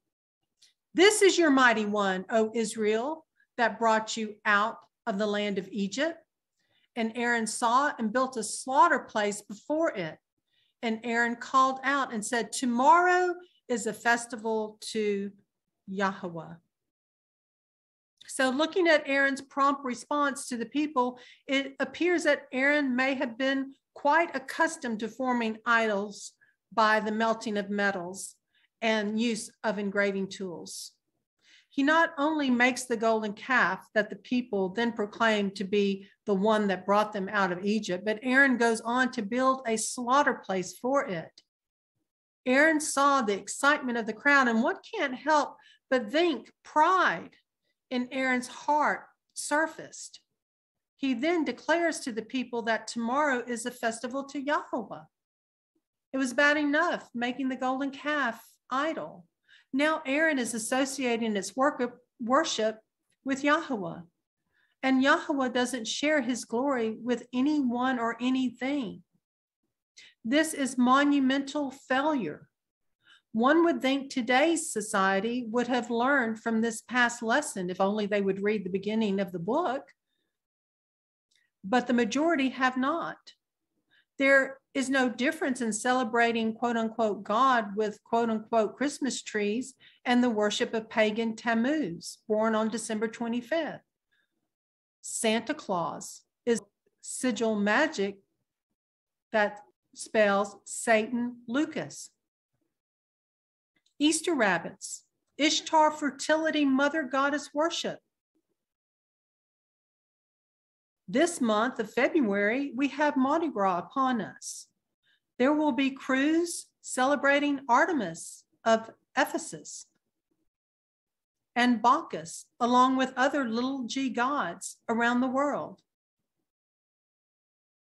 "This is your mighty one, O Israel, that brought you out of the land of Egypt." And Aaron saw and built a slaughter place before it. And Aaron called out and said, "Tomorrow is a festival to Yahuah." So looking at Aaron's prompt response to the people, it appears that Aaron may have been quite accustomed to forming idols by the melting of metals and use of engraving tools. He not only makes the golden calf that the people then proclaim to be the one that brought them out of Egypt, but Aaron goes on to build a slaughter place for it. Aaron saw the excitement of the crowd, and one can't help but think pride in Aaron's heart surfaced. He then declares to the people that tomorrow is a festival to Yahuah. It was bad enough making the golden calf idol. Now Aaron is associating its worship with Yahuah. And Yahuah doesn't share his glory with anyone or anything. This is monumental failure. One would think today's society would have learned from this past lesson if only they would read the beginning of the book. But the majority have not. There is no difference in celebrating quote unquote God with quote unquote Christmas trees and the worship of pagan Tammuz, born on December 25th. Santa Claus is sigil magic that spells Satan Lucas. Easter rabbits, Ishtar fertility mother goddess worship. This month of February, we have Mardi Gras upon us. There will be crews celebrating Artemis of Ephesus and Bacchus, along with other little g gods around the world.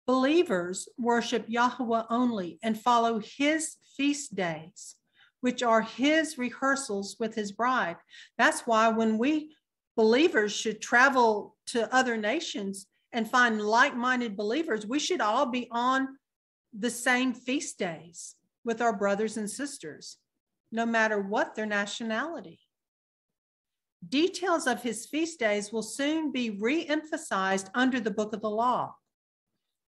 Believers worship Yahuah only and follow his feast days, which are his rehearsals with his bride. That's why when we believers should travel to other nations and find like-minded believers, we should all be on the same feast days with our brothers and sisters, no matter what their nationality. Details of his feast days will soon be re-emphasized under the book of the law.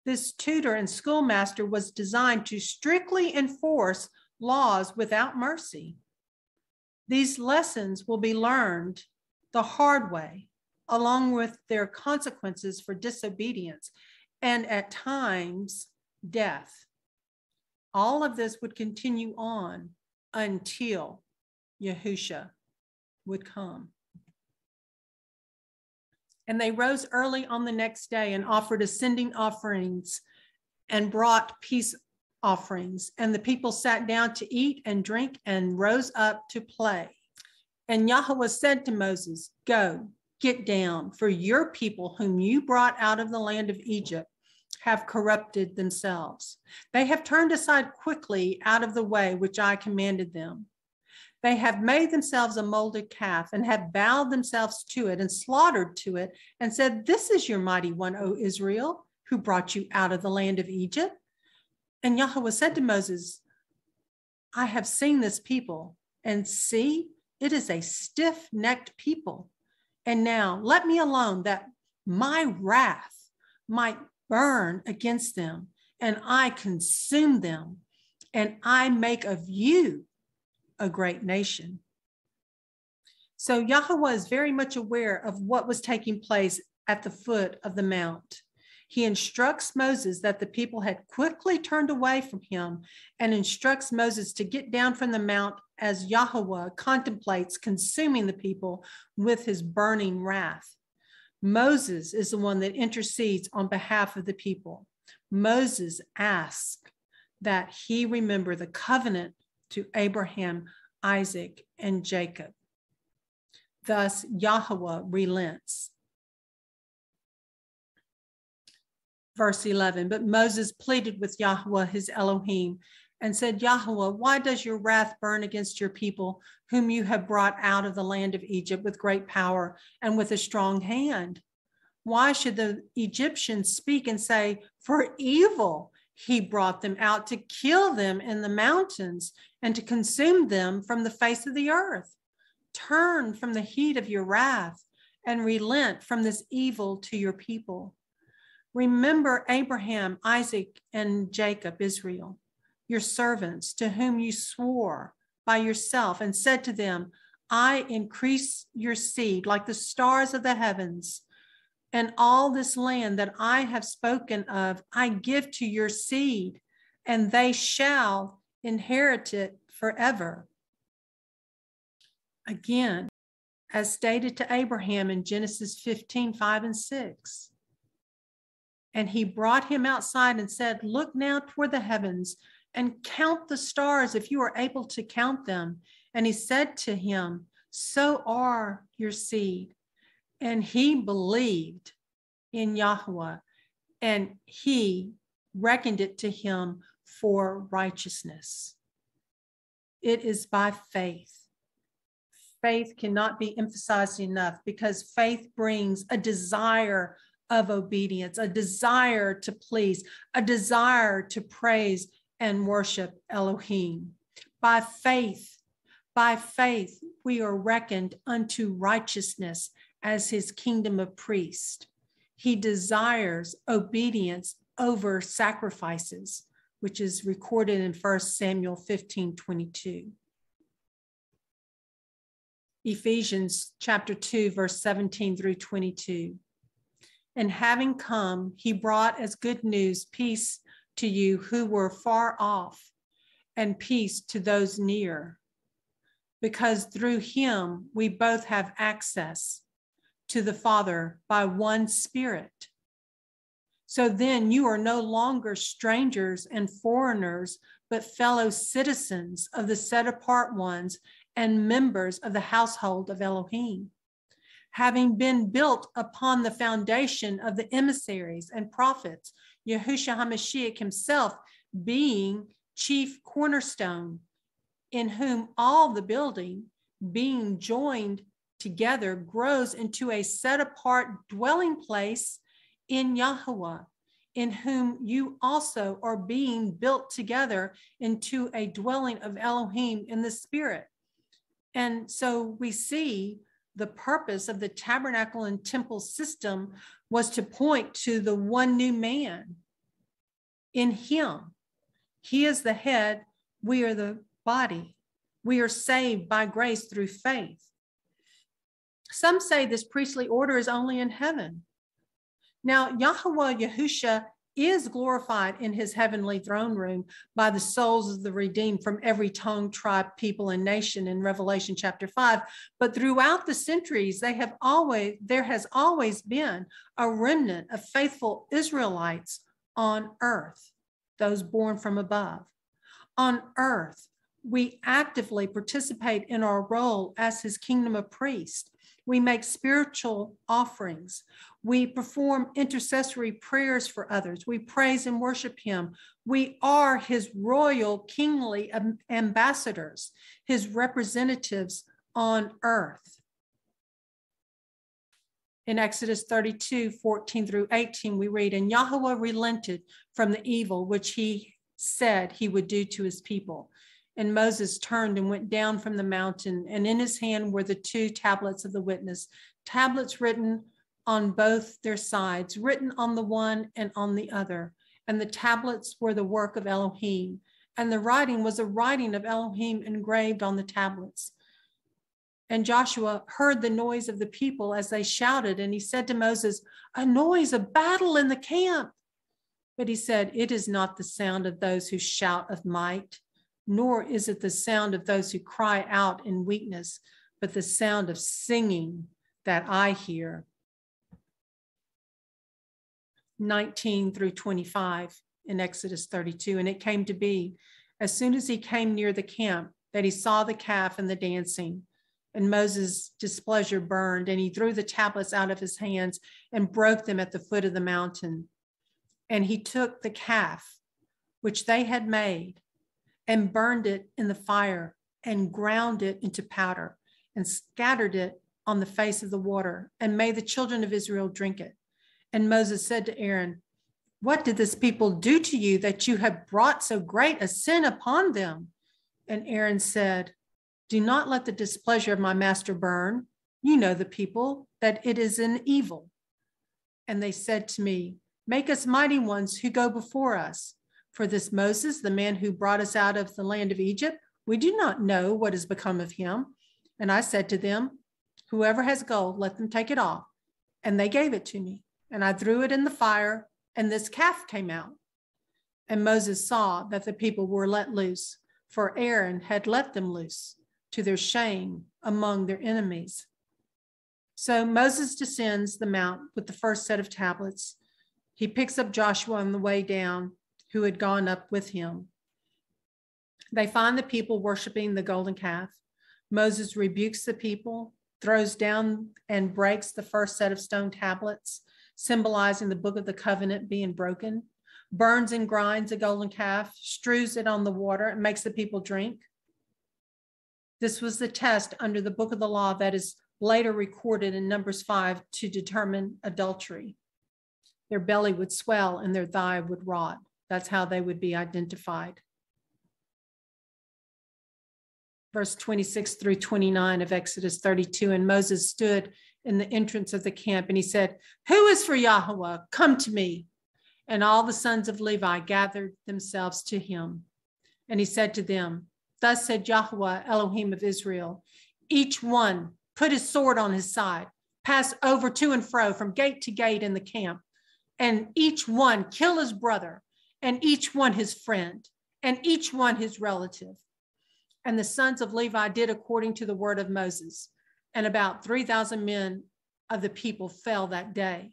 This tutor and schoolmaster was designed to strictly enforce laws without mercy. These lessons will be learned the hard way, along with their consequences for disobedience and at times death. All of this would continue on until Yahusha would come. And they rose early on the next day and offered ascending offerings and brought peace offerings. And the people sat down to eat and drink and rose up to play. And Yahuah said to Moses, "Go, get down, for your people whom you brought out of the land of Egypt have corrupted themselves. They have turned aside quickly out of the way which I commanded them. They have made themselves a molded calf and have bowed themselves to it and slaughtered to it and said, this is your mighty one, O Israel, who brought you out of the land of Egypt. And Yahuah said to Moses, I have seen this people, and see, it is a stiff-necked people. And now let me alone, that my wrath might burn against them, and I consume them, and I make of you a great nation. So Yahuah is very much aware of what was taking place at the foot of the mount. He instructs Moses that the people had quickly turned away from him, and instructs Moses to get down from the mount as Yahuah contemplates consuming the people with his burning wrath. Moses is the one that intercedes on behalf of the people. Moses asks that he remember the covenant to Abraham, Isaac, and Jacob. Thus, Yahuah relents. Verse 11, but Moses pleaded with Yahuah, his Elohim, and said, Yahuah, why does your wrath burn against your people, whom you have brought out of the land of Egypt with great power and with a strong hand? Why should the Egyptians speak and say, for evil he brought them out to kill them in the mountains and to consume them from the face of the earth? Turn from the heat of your wrath and relent from this evil to your people. Remember Abraham, Isaac, and Jacob, Israel, your servants, to whom you swore by yourself and said to them, I increase your seed like the stars of the heavens, and all this land that I have spoken of, I give to your seed, and they shall inherit it forever. Again, as stated to Abraham in Genesis 15:5-6. And he brought him outside and said, look now toward the heavens and count the stars if you are able to count them. And he said to him, so are your seed. And he believed in Yahuah, and he reckoned it to him for righteousness. It is by faith. Faith cannot be emphasized enough, because faith brings a desire of obedience, a desire to please, a desire to praise and worship Elohim. By faith, we are reckoned unto righteousness as his kingdom of priests. He desires obedience over sacrifices, which is recorded in 1 Samuel 15:22. Ephesians chapter 2, verse 17-22. And having come, he brought as good news peace to you who were far off, and peace to those near, because through him we both have access to the Father by one Spirit. So then you are no longer strangers and foreigners, but fellow citizens of the set apart ones and members of the household of Elohim, having been built upon the foundation of the emissaries and prophets, Yahusha HaMashiach himself being chief cornerstone, in whom all the building, being joined together, grows into a set-apart dwelling place in Yahuah, in whom you also are being built together into a dwelling of Elohim in the Spirit. And so we see the purpose of the tabernacle and temple system was to point to the one new man. In him, he is the head, we are the body. We are saved by grace through faith. Some say this priestly order is only in heaven. Now, Yahuah Yahusha is glorified in his heavenly throne room by the souls of the redeemed from every tongue, tribe, people, and nation in Revelation chapter 5. But throughout the centuries, there has always been a remnant of faithful Israelites on earth, those born from above. On earth, we actively participate in our role as his kingdom of priests. We make spiritual offerings. We perform intercessory prayers for others. We praise and worship him. We are his royal kingly ambassadors, his representatives on earth. In Exodus 32:14-18, we read, and Yahuah relented from the evil which he said he would do to his people. And Moses turned and went down from the mountain, and in his hand were the 2 tablets of the witness, tablets written on both their sides, written on the one and on the other. And the tablets were the work of Elohim, and the writing was a writing of Elohim engraved on the tablets. And Joshua heard the noise of the people as they shouted, and he said to Moses, a noise of battle in the camp. But he said, it is not the sound of those who shout of might, nor is it the sound of those who cry out in weakness, but the sound of singing that I hear. 19-25 in Exodus 32. And it came to be, as soon as he came near the camp, that he saw the calf and the dancing. And Moses' displeasure burned, and he threw the tablets out of his hands and broke them at the foot of the mountain. And he took the calf, which they had made, and burned it in the fire, and ground it into powder, and scattered it on the face of the water, and made the children of Israel drink it. And Moses said to Aaron, what did this people do to you that you have brought so great a sin upon them? And Aaron said, do not let the displeasure of my master burn. You know the people, that it is an evil. And they said to me, make us mighty ones who go before us. For this Moses, the man who brought us out of the land of Egypt, we do not know what has become of him. And I said to them, whoever has gold, let them take it off. And they gave it to me. And I threw it in the fire, and this calf came out. And Moses saw that the people were let loose, for Aaron had let them loose, to their shame among their enemies. So Moses descends the mount with the first set of tablets. He picks up Joshua on the way down, who had gone up with him. They find the people worshiping the golden calf. Moses rebukes the people, throws down and breaks the first set of stone tablets, symbolizing the book of the covenant being broken, burns and grinds a golden calf, strews it on the water, and makes the people drink. This was the test under the book of the law that is later recorded in Numbers 5 to determine adultery. Their belly would swell and their thigh would rot. That's how they would be identified. Verse 26-29 of Exodus 32, and Moses stood in the entrance of the camp, and he said, who is for Yahuah? Come to me. And all the sons of Levi gathered themselves to him. And he said to them, thus said Yahuah, Elohim of Israel, each one put his sword on his side, pass over to and fro from gate to gate in the camp, and each one kill his brother, and each one his friend, and each one his relative. And the sons of Levi did according to the word of Moses. And about 3,000 men of the people fell that day.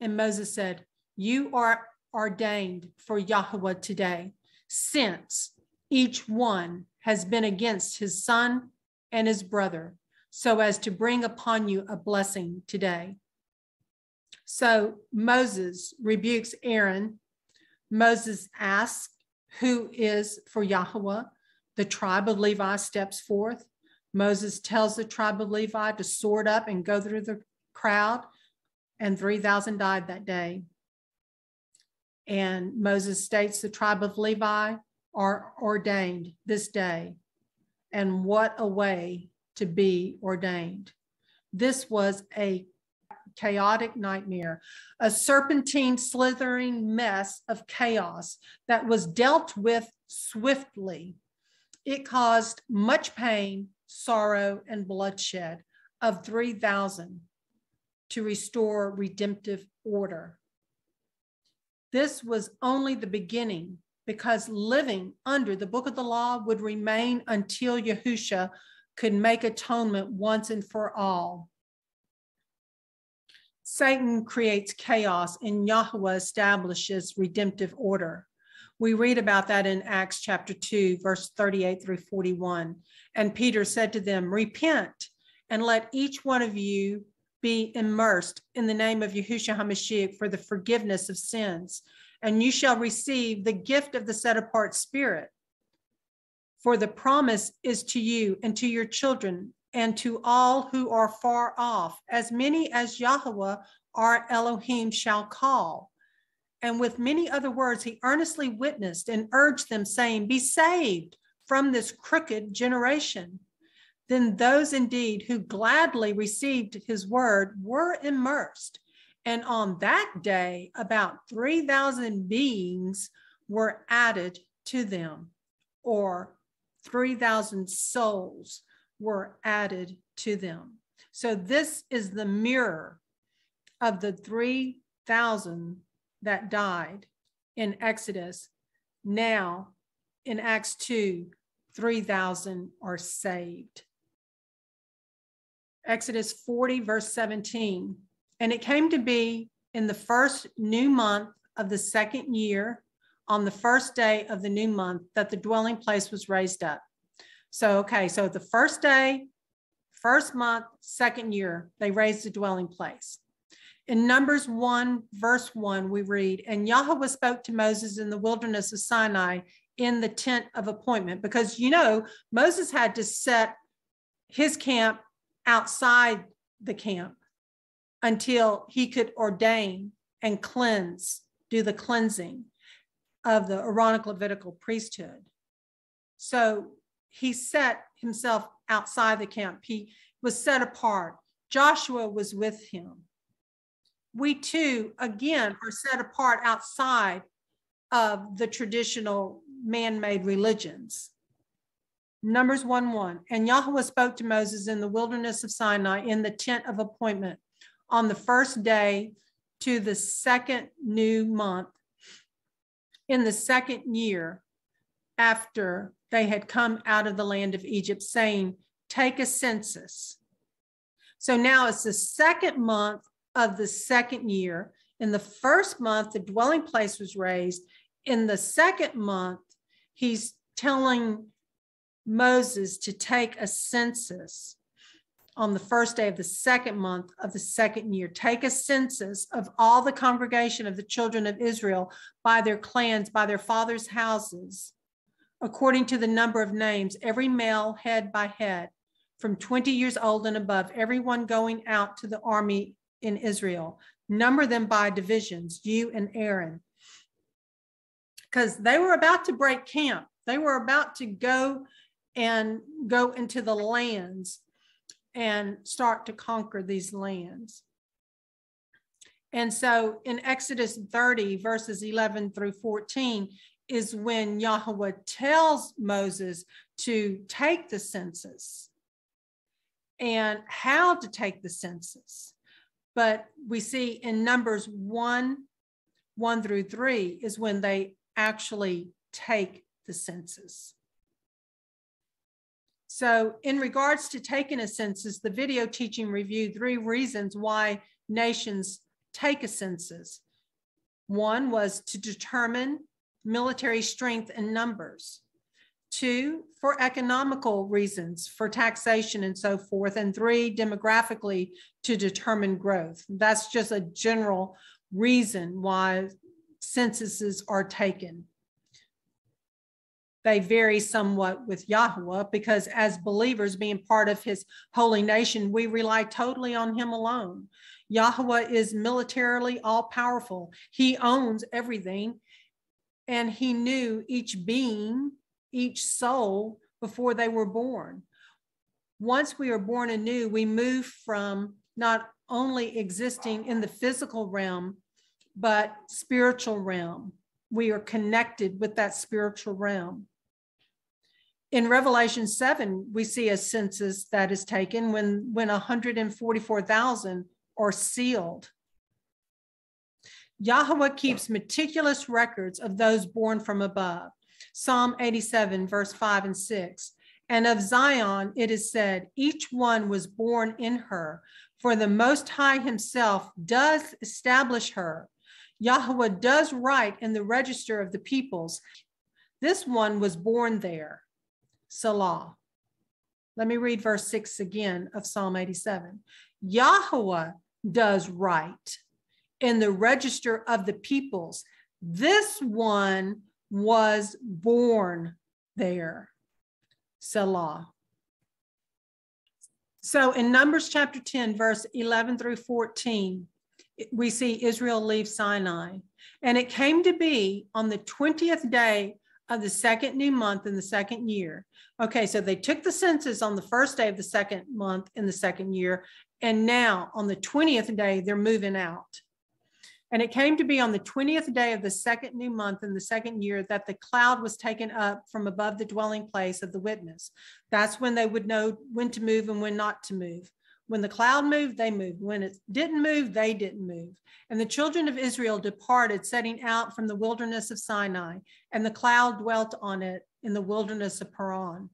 And Moses said, you are ordained for Yahuah today, since each one has been against his son and his brother, so as to bring upon you a blessing today. So Moses rebukes Aaron. Moses asks, who is for Yahuah? The tribe of Levi steps forth. Moses tells the tribe of Levi to sword up and go through the crowd, and 3,000 died that day. And Moses states the tribe of Levi are ordained this day. And what a way to be ordained. This was a chaotic nightmare, a serpentine, slithering mess of chaos that was dealt with swiftly. It caused much pain, sorrow, and bloodshed of 3,000 to restore redemptive order. This was only the beginning, because living under the book of the law would remain until Yahusha could make atonement once and for all. Satan creates chaos and Yahuah establishes redemptive order. We read about that in Acts chapter 2, verse 38-41. And Peter said to them, repent and let each one of you be immersed in the name of Yahusha HaMashiach for the forgiveness of sins, and you shall receive the gift of the set-apart Spirit. For the promise is to you and to your children and to all who are far off, as many as Yahuah our Elohim shall call. And with many other words, he earnestly witnessed and urged them, saying, be saved from this crooked generation. Then those indeed who gladly received his word were immersed. And on that day, about 3,000 beings were added to them, or 3,000 souls were added to them. So this is the mirror of the 3,000 that died in Exodus. Now in Acts 2, 3,000 are saved. Exodus 40, verse 17. And it came to be in the first new month of the second year, on the first day of the new month, that the dwelling place was raised up. So the first day, first month, second year, they raised the dwelling place. In Numbers 1, verse 1, we read, and Yahuah spoke to Moses in the wilderness of Sinai in the tent of appointment, because, Moses had to set his camp outside the camp until he could ordain and do the cleansing of the Aaronic Levitical priesthood. So he set himself outside the camp. He was set apart. Joshua was with him. We too, again, are set apart outside of the traditional man-made religions. Numbers 1:1, and Yahuah spoke to Moses in the wilderness of Sinai in the tent of appointment on the first day to the second new month in the second year after they had come out of the land of Egypt, saying, take a census. So now it's the second month of the second year. In the first month, the dwelling place was raised. In the second month, he's telling Moses to take a census on the first day of the second month of the second year. Take a census of all the congregation of the children of Israel by their clans, by their fathers' houses, according to the number of names, every male head by head, from 20 years old and above, everyone going out to the army in Israel. Number them by divisions, you and Aaron. Because they were about to break camp. They were about to go into the lands and start to conquer these lands. And so in Exodus 30, verses 11 through 14, is when Yahuah tells Moses to take the census and how to take the census. But we see in Numbers 1 through 3 is when they actually take the census. So in regards to taking a census, the video teaching reviewed 3 reasons why nations take a census. One was to determine military strength and numbers. 2, for economical reasons, for taxation and so forth. And 3, demographically, to determine growth. That's just a general reason why censuses are taken. They vary somewhat with Yahuah, because as believers, being part of his holy nation, we rely totally on him alone. Yahuah is militarily all-powerful. He owns everything, and he knew each being, each soul, before they were born. Once we are born anew, we move from not only existing in the physical realm, but spiritual realm. We are connected with that spiritual realm. In Revelation 7, we see a census that is taken when 144,000 are sealed. Yahuah keeps meticulous records of those born from above. Psalm 87, verse 5 and 6. And of Zion, it is said, each one was born in her, for the Most High himself does establish her. Yahuah does write in the register of the peoples. This one was born there. Salah. Let me read verse 6 again of Psalm 87. Yahuah does right in the register of the peoples. This one was born there. Selah. So in Numbers chapter 10, verse 11 through 14, we see Israel leave Sinai. And it came to be on the 20th day of the second new month in the second year. Okay, so they took the census on the first day of the second month in the second year. And now on the 20th day, they're moving out. And it came to be on the 20th day of the second new month in the second year that the cloud was taken up from above the dwelling place of the witness. That's when they would know when to move and when not to move. When the cloud moved, they moved. When it didn't move, they didn't move. And the children of Israel departed, setting out from the wilderness of Sinai, and the cloud dwelt on it in the wilderness of Paran.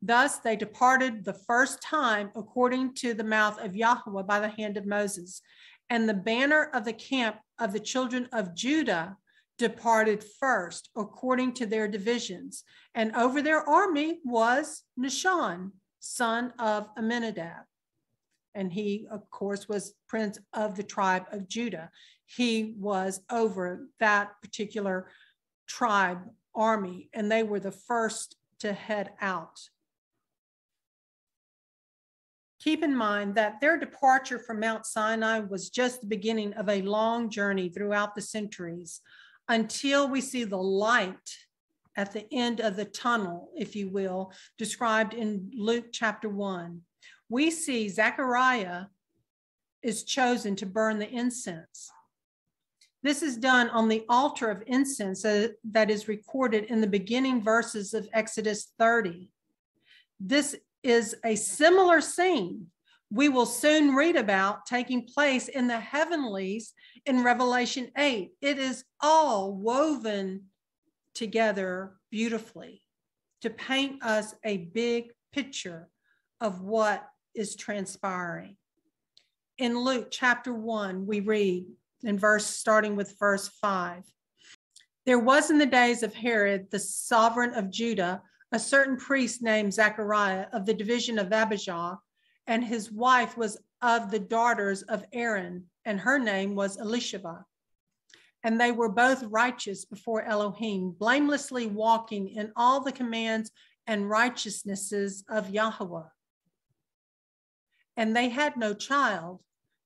Thus they departed the first time according to the mouth of Yahuah by the hand of Moses. And the banner of the camp of the children of Judah departed first according to their divisions. And over their army was Nahshon, son of Amminadab. And he, of course, was prince of the tribe of Judah. He was over that particular tribe army, and they were the first to head out. Keep in mind that their departure from Mount Sinai was just the beginning of a long journey throughout the centuries until we see the light at the end of the tunnel, if you will, described in Luke chapter 1. We see Zechariah is chosen to burn the incense. This is done on the altar of incense that is recorded in the beginning verses of Exodus 30. This is a similar scene we will soon read about taking place in the heavenlies in Revelation 8. It is all woven together beautifully to paint us a big picture of what is transpiring. In Luke chapter 1, we read starting with verse 5. There was in the days of Herod, the sovereign of Judah, a certain priest named Zechariah of the division of Abijah, and his wife was of the daughters of Aaron, and her name was Elisheba. And they were both righteous before Elohim, blamelessly walking in all the commands and righteousnesses of Yahuah. And they had no child,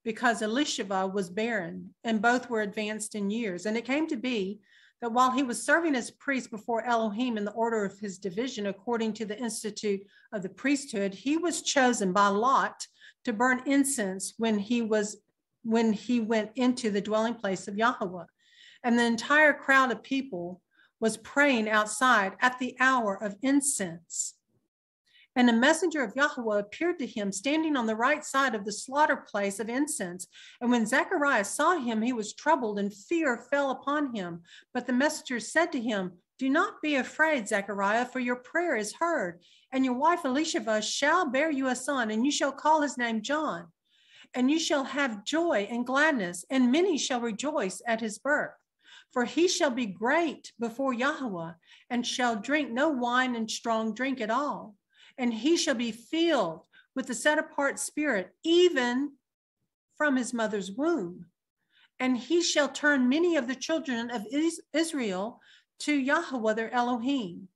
because Elisheba was barren, and both were advanced in years. And it came to be that while he was serving as priest before Elohim in the order of his division, according to the institute of the priesthood, he was chosen by lot to burn incense when he went into the dwelling place of Yahuah. And the entire crowd of people was praying outside at the hour of incense. And a messenger of Yahuah appeared to him standing on the right side of the slaughter place of incense. And when Zechariah saw him, he was troubled, and fear fell upon him. But the messenger said to him, "Do not be afraid, Zechariah, for your prayer is heard. And your wife Elisheba shall bear you a son, and you shall call his name John. And you shall have joy and gladness, and many shall rejoice at his birth. For he shall be great before Yahuah, and shall drink no wine and strong drink at all. And he shall be filled with the set-apart spirit, even from his mother's womb. And he shall turn many of the children of Israel to Yahuah their Elohim.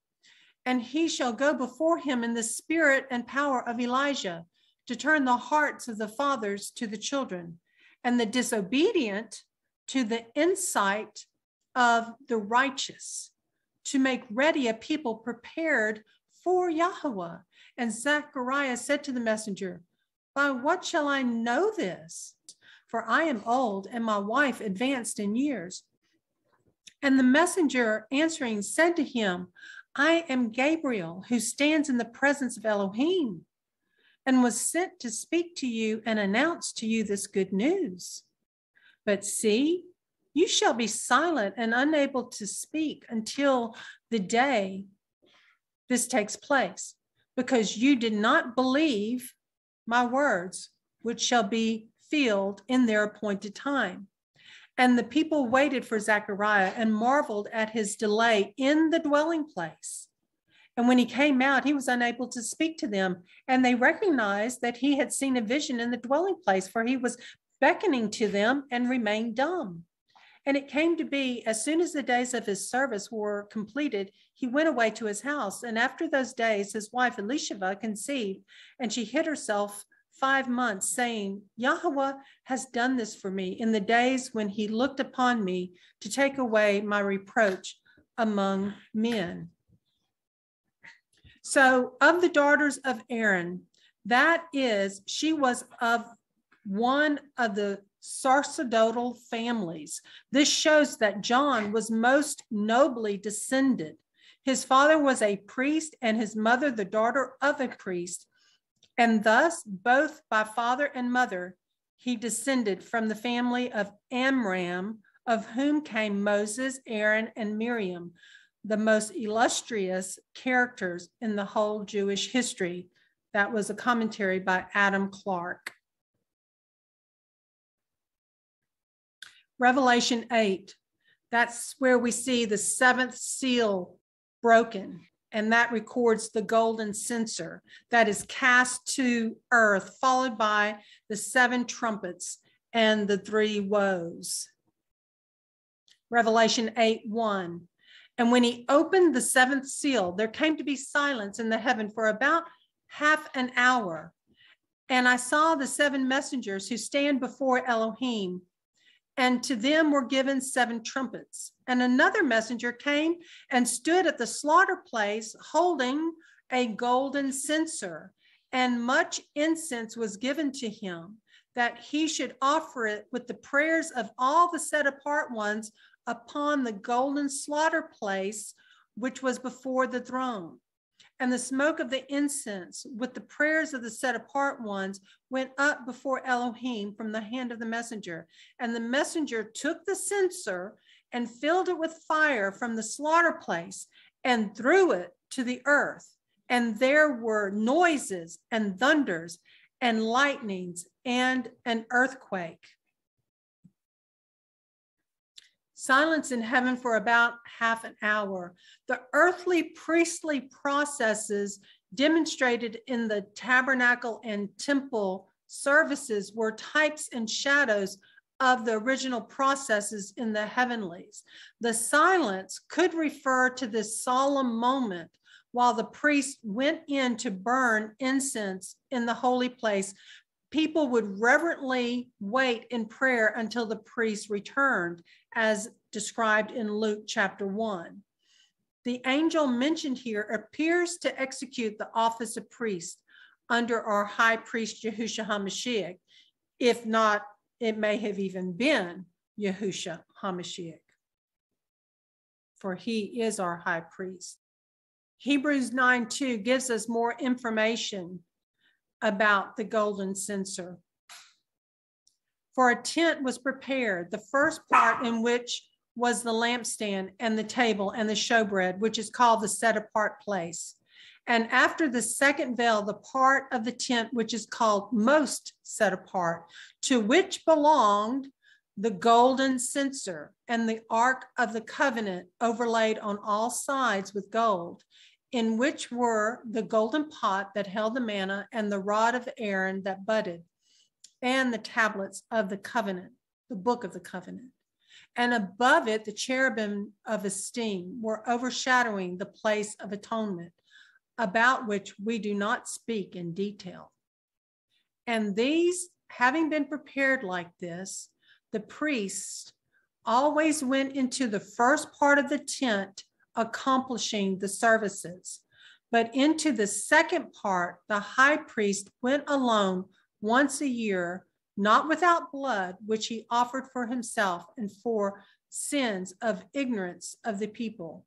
And he shall go before him in the spirit and power of Elijah, to turn the hearts of the fathers to the children, and the disobedient to the insight of the righteous, to make ready a people prepared for Yahuah." And Zechariah said to the messenger, "By what shall I know this? For I am old, and my wife advanced in years." And the messenger answering said to him, "I am Gabriel, who stands in the presence of Elohim, and was sent to speak to you and announce to you this good news. But see, you shall be silent and unable to speak until the day this takes place, because you did not believe my words, which shall be filled in their appointed time." And the people waited for Zechariah and marveled at his delay in the dwelling place. And when he came out, he was unable to speak to them. And they recognized that he had seen a vision in the dwelling place, for he was beckoning to them and remained dumb. And it came to be, as soon as the days of his service were completed, he went away to his house. And after those days, his wife Elisheva conceived, and she hid herself 5 months, saying, Yahuah has done this for me in the days when he looked upon me to take away my reproach among men. So of the daughters of Aaron, that is, she was of one of the sacerdotal families. This shows that John was most nobly descended. His father was a priest and his mother the daughter of a priest. And thus, both by father and mother, he descended from the family of Amram, of whom came Moses, Aaron, and Miriam, the most illustrious characters in the whole Jewish history. That was a commentary by Adam Clark. Revelation 8, that's where we see the seventh seal broken, and that records the golden censer that is cast to earth, followed by the 7 trumpets and the 3 woes. Revelation 8:1. And when he opened the 7th seal, there came to be silence in the heaven for about half an hour. And I saw the 7 messengers who stand before Elohim, and to them were given 7 trumpets. And another messenger came and stood at the slaughter place holding a golden censer, and much incense was given to him, that he should offer it with the prayers of all the set apart ones upon the golden slaughter place, which was before the throne. And the smoke of the incense with the prayers of the set apart ones went up before Elohim from the hand of the messenger. And the messenger took the censer and filled it with fire from the slaughter place and threw it to the earth. And there were noises and thunders and lightnings and an earthquake. Silence in heaven for about half an hour. The earthly priestly processes demonstrated in the tabernacle and temple services were types and shadows of the original processes in the heavenlies. The silence could refer to this solemn moment while the priest went in to burn incense in the holy place. People would reverently wait in prayer until the priest returned, as described in Luke chapter 1. The angel mentioned here appears to execute the office of priest under our high priest Yahusha HaMashiach. If not, it may have even been Yahusha HaMashiach, for he is our high priest. Hebrews 9:2 gives us more information about the golden censer. For a tent was prepared, the first part in which was the lampstand and the table and the showbread, which is called the set apart place. And after the second veil, the part of the tent which is called most set apart, to which belonged the golden censer and the ark of the covenant overlaid on all sides with gold, in which were the golden pot that held the manna and the rod of Aaron that budded, and the tablets of the covenant, the book of the covenant. And above it, the cherubim of esteem were overshadowing the place of atonement, about which we do not speak in detail. And these, having been prepared like this, the priest always went into the first part of the tent, accomplishing the services. But into the second part, the high priest went alone once a year, not without blood, which he offered for himself and for sins of ignorance of the people.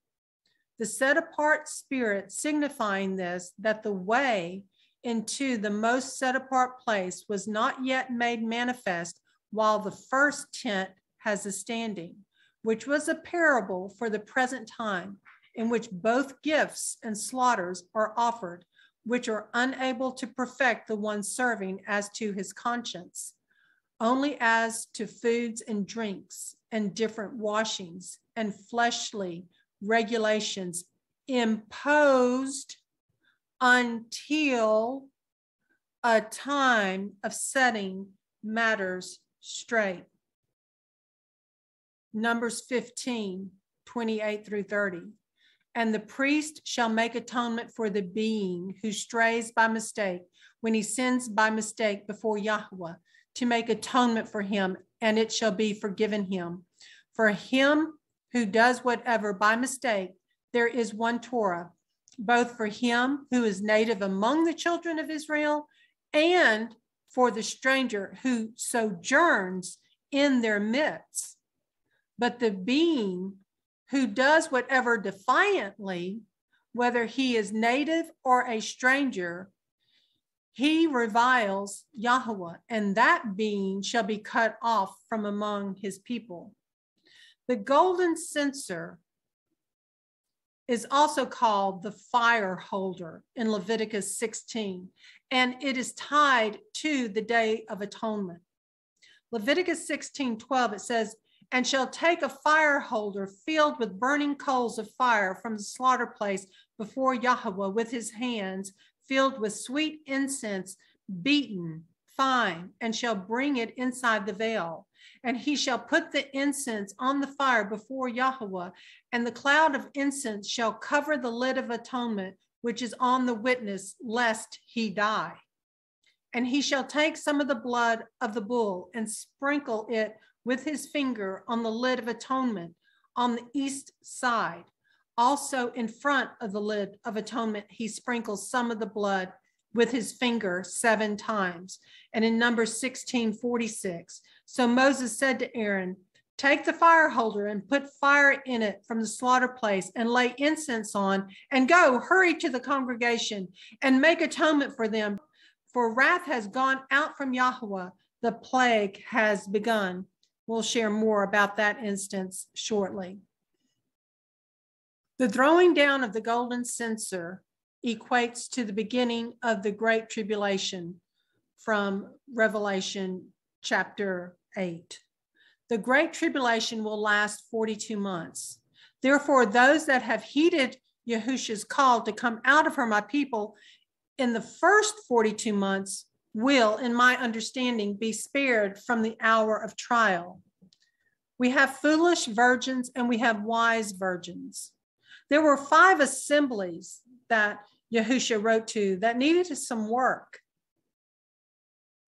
The set apart spirit signifying this, that the way into the most set apart place was not yet made manifest while the first tent has a standing, which was a parable for the present time, in which both gifts and slaughters are offered, which are unable to perfect the one serving as to his conscience, only as to foods and drinks and different washings and fleshly regulations imposed until a time of setting matters straight. Numbers 15, 28 through 30. And the priest shall make atonement for the being who strays by mistake when he sins by mistake before Yahuah, to make atonement for him, and it shall be forgiven him. For him who does whatever by mistake, there is one Torah, both for him who is native among the children of Israel and for the stranger who sojourns in their midst. But the being who does whatever defiantly, whether he is native or a stranger, he reviles Yahuah, and that being shall be cut off from among his people. The golden censer is also called the fire holder in Leviticus 16, and it is tied to the Day of Atonement. Leviticus 16:12, it says, and shall take a fire holder filled with burning coals of fire from the slaughter place before Yahuah with his hands, filled with sweet incense, beaten fine, and shall bring it inside the veil. And he shall put the incense on the fire before Yahuah, and the cloud of incense shall cover the lid of atonement, which is on the witness, lest he die. And he shall take some of the blood of the bull and sprinkle it with his finger on the lid of atonement on the east side. Also in front of the lid of atonement, he sprinkles some of the blood with his finger 7 times. And in Numbers 16:46, so Moses said to Aaron, take the fire holder and put fire in it from the slaughter place and lay incense on, and go, hurry to the congregation and make atonement for them. For wrath has gone out from Yahuah, the plague has begun. We'll share more about that instance shortly. The throwing down of the golden censer equates to the beginning of the Great Tribulation from Revelation chapter 8. The Great Tribulation will last 42 months. Therefore, those that have heeded Yahusha's call to come out of her, my people, in the first 42 months will, in my understanding, be spared from the hour of trial. We have foolish virgins and we have wise virgins. There were 5 assemblies that Yahusha wrote to that needed some work.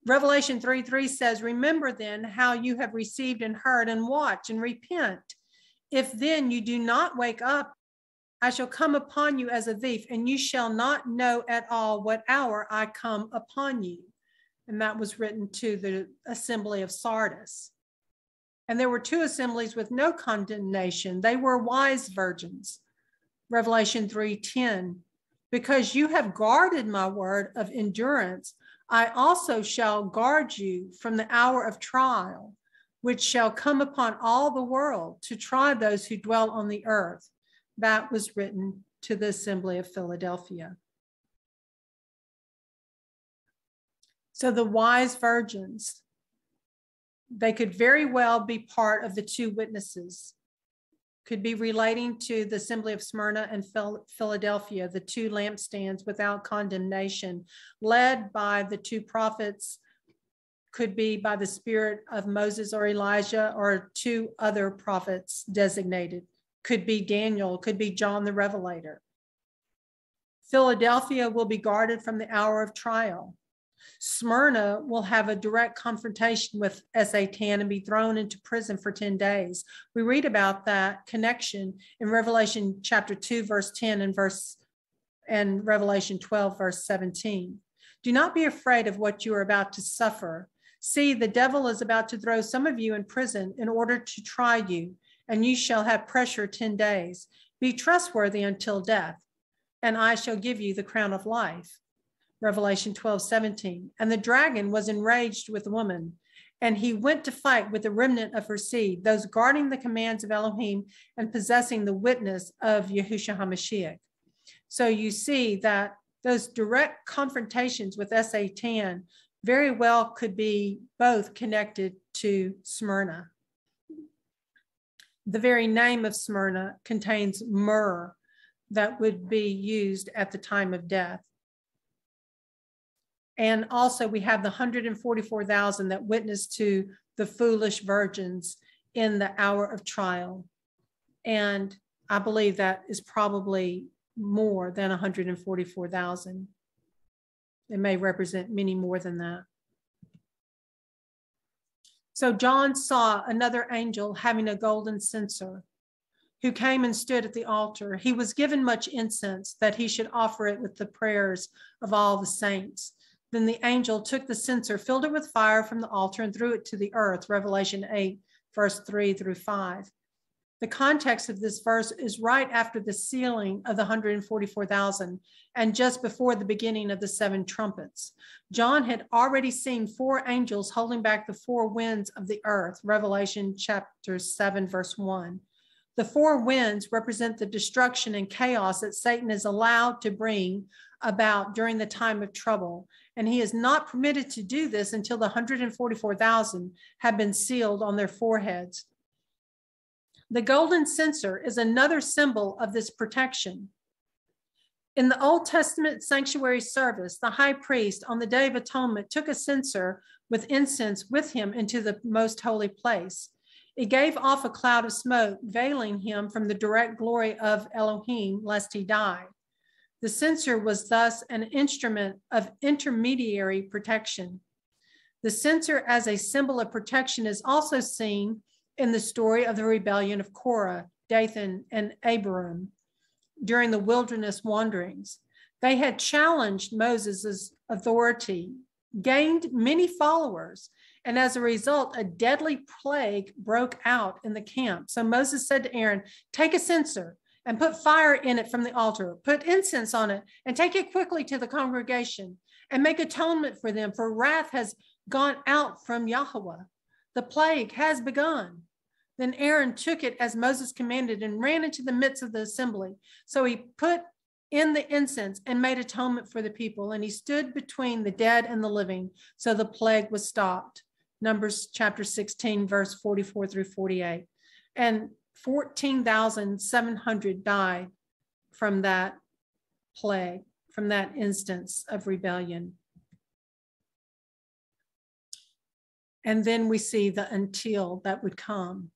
Revelation 3:3 says, remember then how you have received and heard, and watch and repent. If then you do not wake up, I shall come upon you as a thief, and you shall not know at all what hour I come upon you. And that was written to the assembly of Sardis. And there were 2 assemblies with no condemnation. They were wise virgins. Revelation 3:10, because you have guarded my word of endurance, I also shall guard you from the hour of trial, which shall come upon all the world to try those who dwell on the earth. That was written to the assembly of Philadelphia. So the wise virgins, they could very well be part of the 2 witnesses, could be relating to the assembly of Smyrna and Philadelphia, the 2 lampstands without condemnation, led by the 2 prophets, could be by the spirit of Moses or Elijah, or 2 other prophets designated. Could be Daniel, could be John the Revelator. Philadelphia will be guarded from the hour of trial. Smyrna will have a direct confrontation with Satan and be thrown into prison for 10 days. We read about that connection in Revelation chapter 2, verse 10 and Revelation 12, verse 17. Do not be afraid of what you are about to suffer. See, the devil is about to throw some of you in prison in order to try you, and you shall have pressure 10 days. Be trustworthy until death, and I shall give you the crown of life. Revelation 12:17. And the dragon was enraged with the woman, and he went to fight with the remnant of her seed, those guarding the commands of Elohim and possessing the witness of Yahusha HaMashiach. So you see that those direct confrontations with Satan very well could be both connected to Smyrna. The very name of Smyrna contains myrrh, that would be used at the time of death. And also we have the 144,000 that witnessed to the foolish virgins in the hour of trial. And I believe that is probably more than 144,000. It may represent many more than that. So John saw another angel having a golden censer, who came and stood at the altar. He was given much incense that he should offer it with the prayers of all the saints. Then the angel took the censer, filled it with fire from the altar, and threw it to the earth. Revelation 8, verse 3 through 5. The context of this verse is right after the sealing of the 144,000 and just before the beginning of the 7 trumpets. John had already seen 4 angels holding back the 4 winds of the earth. Revelation chapter 7, verse 1. The 4 winds represent the destruction and chaos that Satan is allowed to bring about during the time of trouble. And he is not permitted to do this until the 144,000 have been sealed on their foreheads. The golden censer is another symbol of this protection. In the Old Testament sanctuary service, the high priest on the Day of Atonement took a censer with incense with him into the most holy place. It gave off a cloud of smoke, veiling him from the direct glory of Elohim, lest he die. The censer was thus an instrument of intermediary protection. The censer as a symbol of protection is also seen in the story of the rebellion of Korah, Dathan, and Abiram during the wilderness wanderings. They had challenged Moses' authority, gained many followers, and as a result, a deadly plague broke out in the camp. So Moses said to Aaron, "Take a censer and put fire in it from the altar, put incense on it, and take it quickly to the congregation and make atonement for them, for wrath has gone out from Yahuah. The plague has begun." Then Aaron took it as Moses commanded and ran into the midst of the assembly. So he put in the incense and made atonement for the people, and he stood between the dead and the living. So the plague was stopped. Numbers chapter 16, verse 44 through 48. And 14,700 died from that plague, from that instance of rebellion. And then we see the until that would come,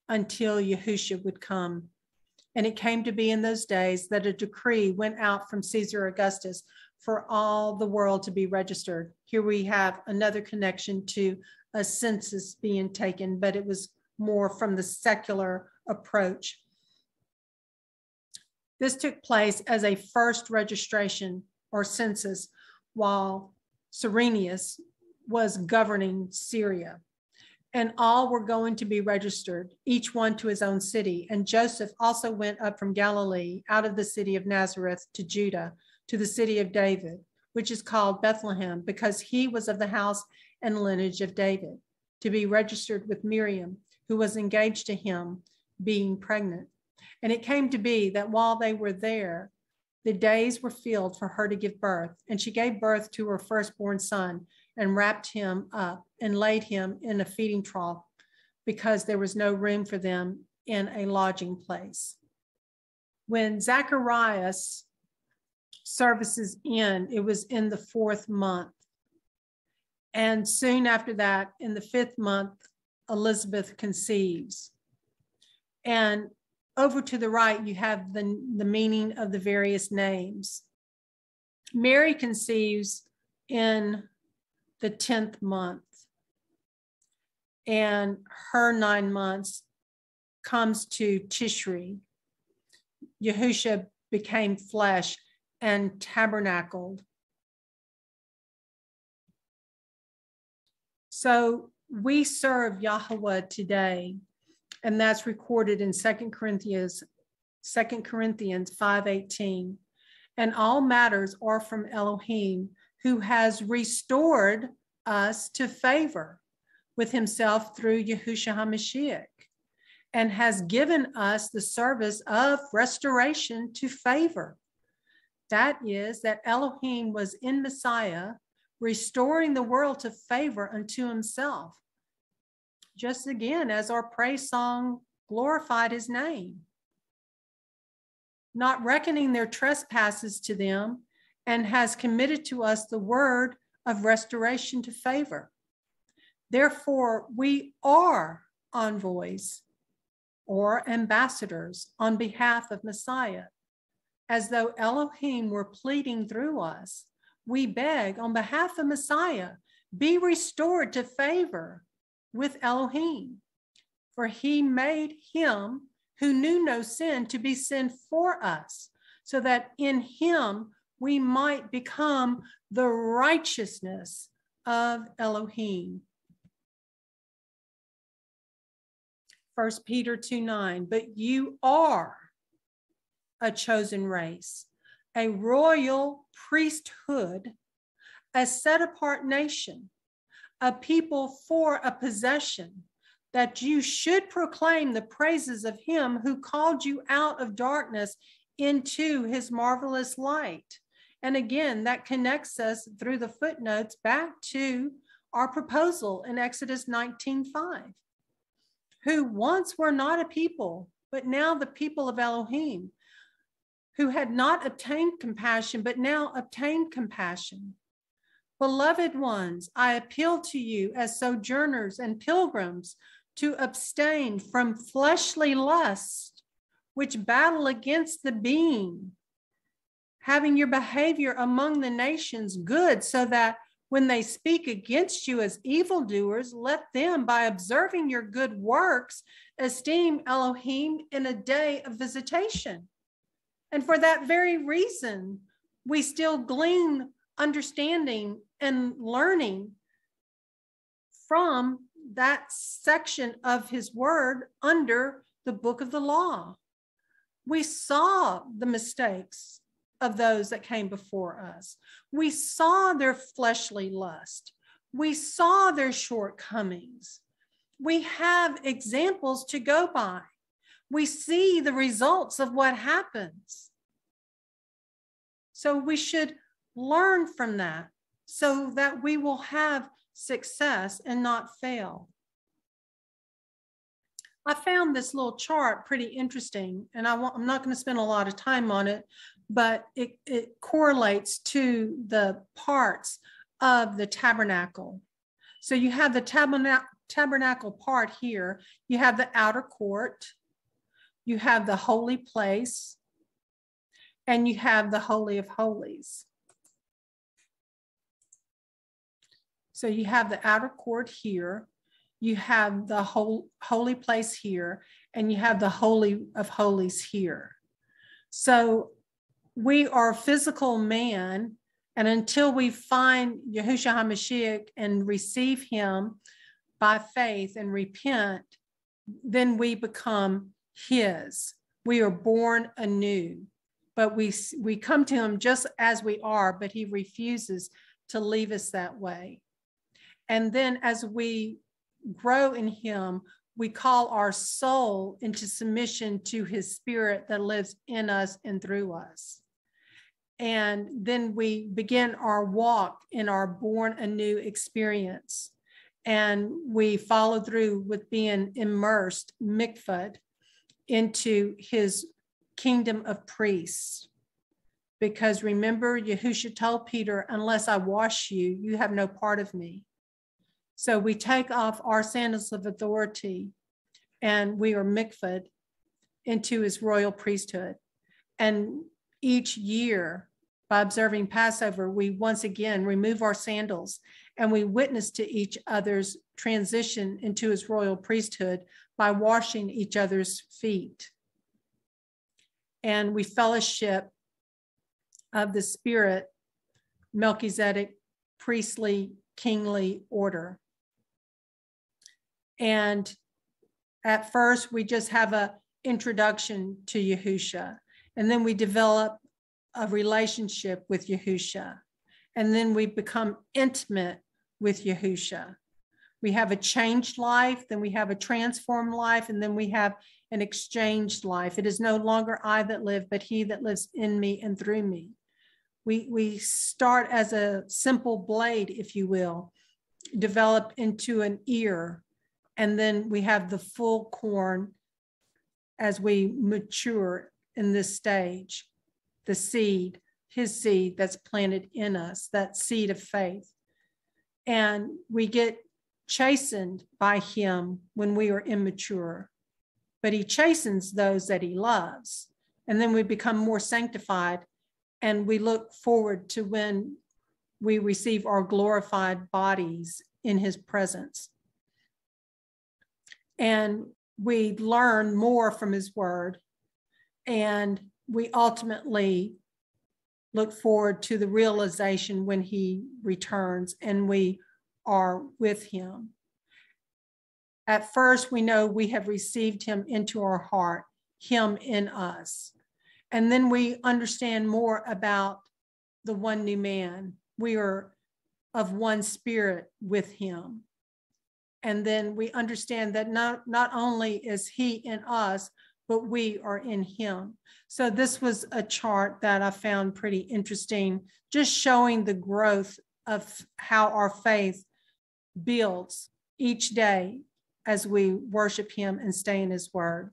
until Yahusha would come. And it came to be in those days that a decree went out from Caesar Augustus for all the world to be registered. Here we have another connection to a census being taken, but it was more from the secular approach. This took place as a first registration or census while Cyrenius was governing Syria. And all were going to be registered, each one to his own city. And Joseph also went up from Galilee out of the city of Nazareth to Judah, to the city of David, which is called Bethlehem, because he was of the house and lineage of David, to be registered with Miriam, who was engaged to him, being pregnant. And it came to be that while they were there, the days were filled for her to give birth. And she gave birth to her firstborn son and wrapped him up and laid him in a feeding trough because there was no room for them in a lodging place. When Zacharias' services end, it was in the 4th month. And soon after that, in the 5th month, Elizabeth conceives. And over to the right, you have the meaning of the various names. Mary conceives in the 10th month, and her 9 months comes to Tishri. Yahusha became flesh and tabernacled. So we serve Yahuah today, and that's recorded in 2 Corinthians 5:18. And all matters are from Elohim, who has restored us to favor with himself through Yahushua HaMashiach, and has given us the service of restoration to favor. That is, that Elohim was in Messiah, restoring the world to favor unto himself. Just again, as our praise song glorified his name. not reckoning their trespasses to them, and has committed to us the word of restoration to favor. Therefore, we are envoys or ambassadors on behalf of Messiah. As though Elohim were pleading through us, we beg on behalf of Messiah, be restored to favor with Elohim. For he made him who knew no sin to be sin for us, so that in him we might become the righteousness of Elohim. 1 Peter 2:9, but you are a chosen race, a royal priesthood, a set apart nation, a people for a possession, that you should proclaim the praises of him who called you out of darkness into his marvelous light. And again, that connects us through the footnotes back to our proposal in Exodus 19:5, who once were not a people, but now the people of Elohim, who had not obtained compassion, but now obtained compassion. Beloved ones, I appeal to you as sojourners and pilgrims to abstain from fleshly lusts, which battle against the being, having your behavior among the nations good, so that when they speak against you as evildoers, let them, by observing your good works, esteem Elohim in a day of visitation. And for that very reason, we still glean understanding and learning from that section of his word under the book of the law. We saw the mistakes of those that came before us. We saw their fleshly lust. We saw their shortcomings. We have examples to go by. We see the results of what happens. So we should learn from that so that we will have success and not fail. I found this little chart pretty interesting, and I'm not going to spend a lot of time on it, but it correlates to the parts of the tabernacle. So you have the tabernacle part here. You have the outer court. You have the holy place. And you have the Holy of Holies. So you have the outer court here. You have the holy place here. And you have the Holy of Holies here. So we are physical man. And until we find Yahusha HaMashiach and receive him by faith and repent, then we become his. We are born anew. But we come to him just as we are, but he refuses to leave us that way. And then as we grow in him, we call our soul into submission to his spirit that lives in us and through us. And then we begin our walk in our born anew experience. And we follow through with being immersed, mikvah, into his kingdom of priests. Because remember, Yahusha told Peter, unless I wash you, you have no part of me. So we take off our sandals of authority and we are mikvah into his royal priesthood. And each year, by observing Passover, we once again remove our sandals and we witness to each other's transition into his royal priesthood by washing each other's feet. And we fellowship of the spirit, Melchizedek, priestly, kingly order. And at first, we just have an introduction to Yahusha. And then we develop a relationship with Yahusha. And then we become intimate with Yahusha. We have a changed life, then we have a transformed life, and then we have an exchanged life. It is no longer I that live, but he that lives in me and through me. We start as a simple blade, if you will, develop into an ear, and then we have the full corn as we mature in this stage, the seed, his seed that's planted in us, that seed of faith. And we get chastened by him when we are immature, but he chastens those that he loves. And then we become more sanctified, and we look forward to when we receive our glorified bodies in his presence. And we learn more from his word, and we ultimately look forward to the realization when he returns and we are with him. At first, we know we have received him into our heart, him in us. And then we understand more about the one new man. We are of one spirit with him. And then we understand that not only is he in us, but we are in him. So this was a chart that I found pretty interesting, just showing the growth of how our faith builds each day as we worship him and stay in his word.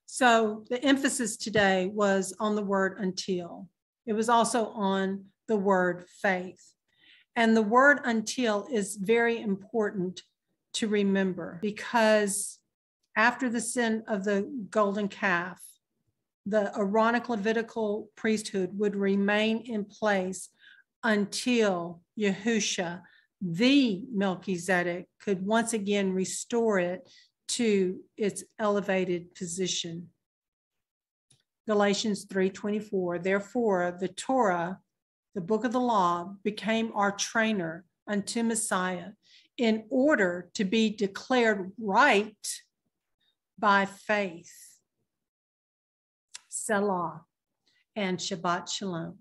So the emphasis today was on the word until. It was also on the word faith. And the word until is very important to remember, because after the sin of the golden calf, the Aaronic Levitical priesthood would remain in place until Yahusha, the Melchizedek, could once again restore it to its elevated position. Galatians 3:24, therefore the Torah, the book of the law, became our trainer unto Messiah in order to be declared right by faith. Selah and Shabbat Shalom.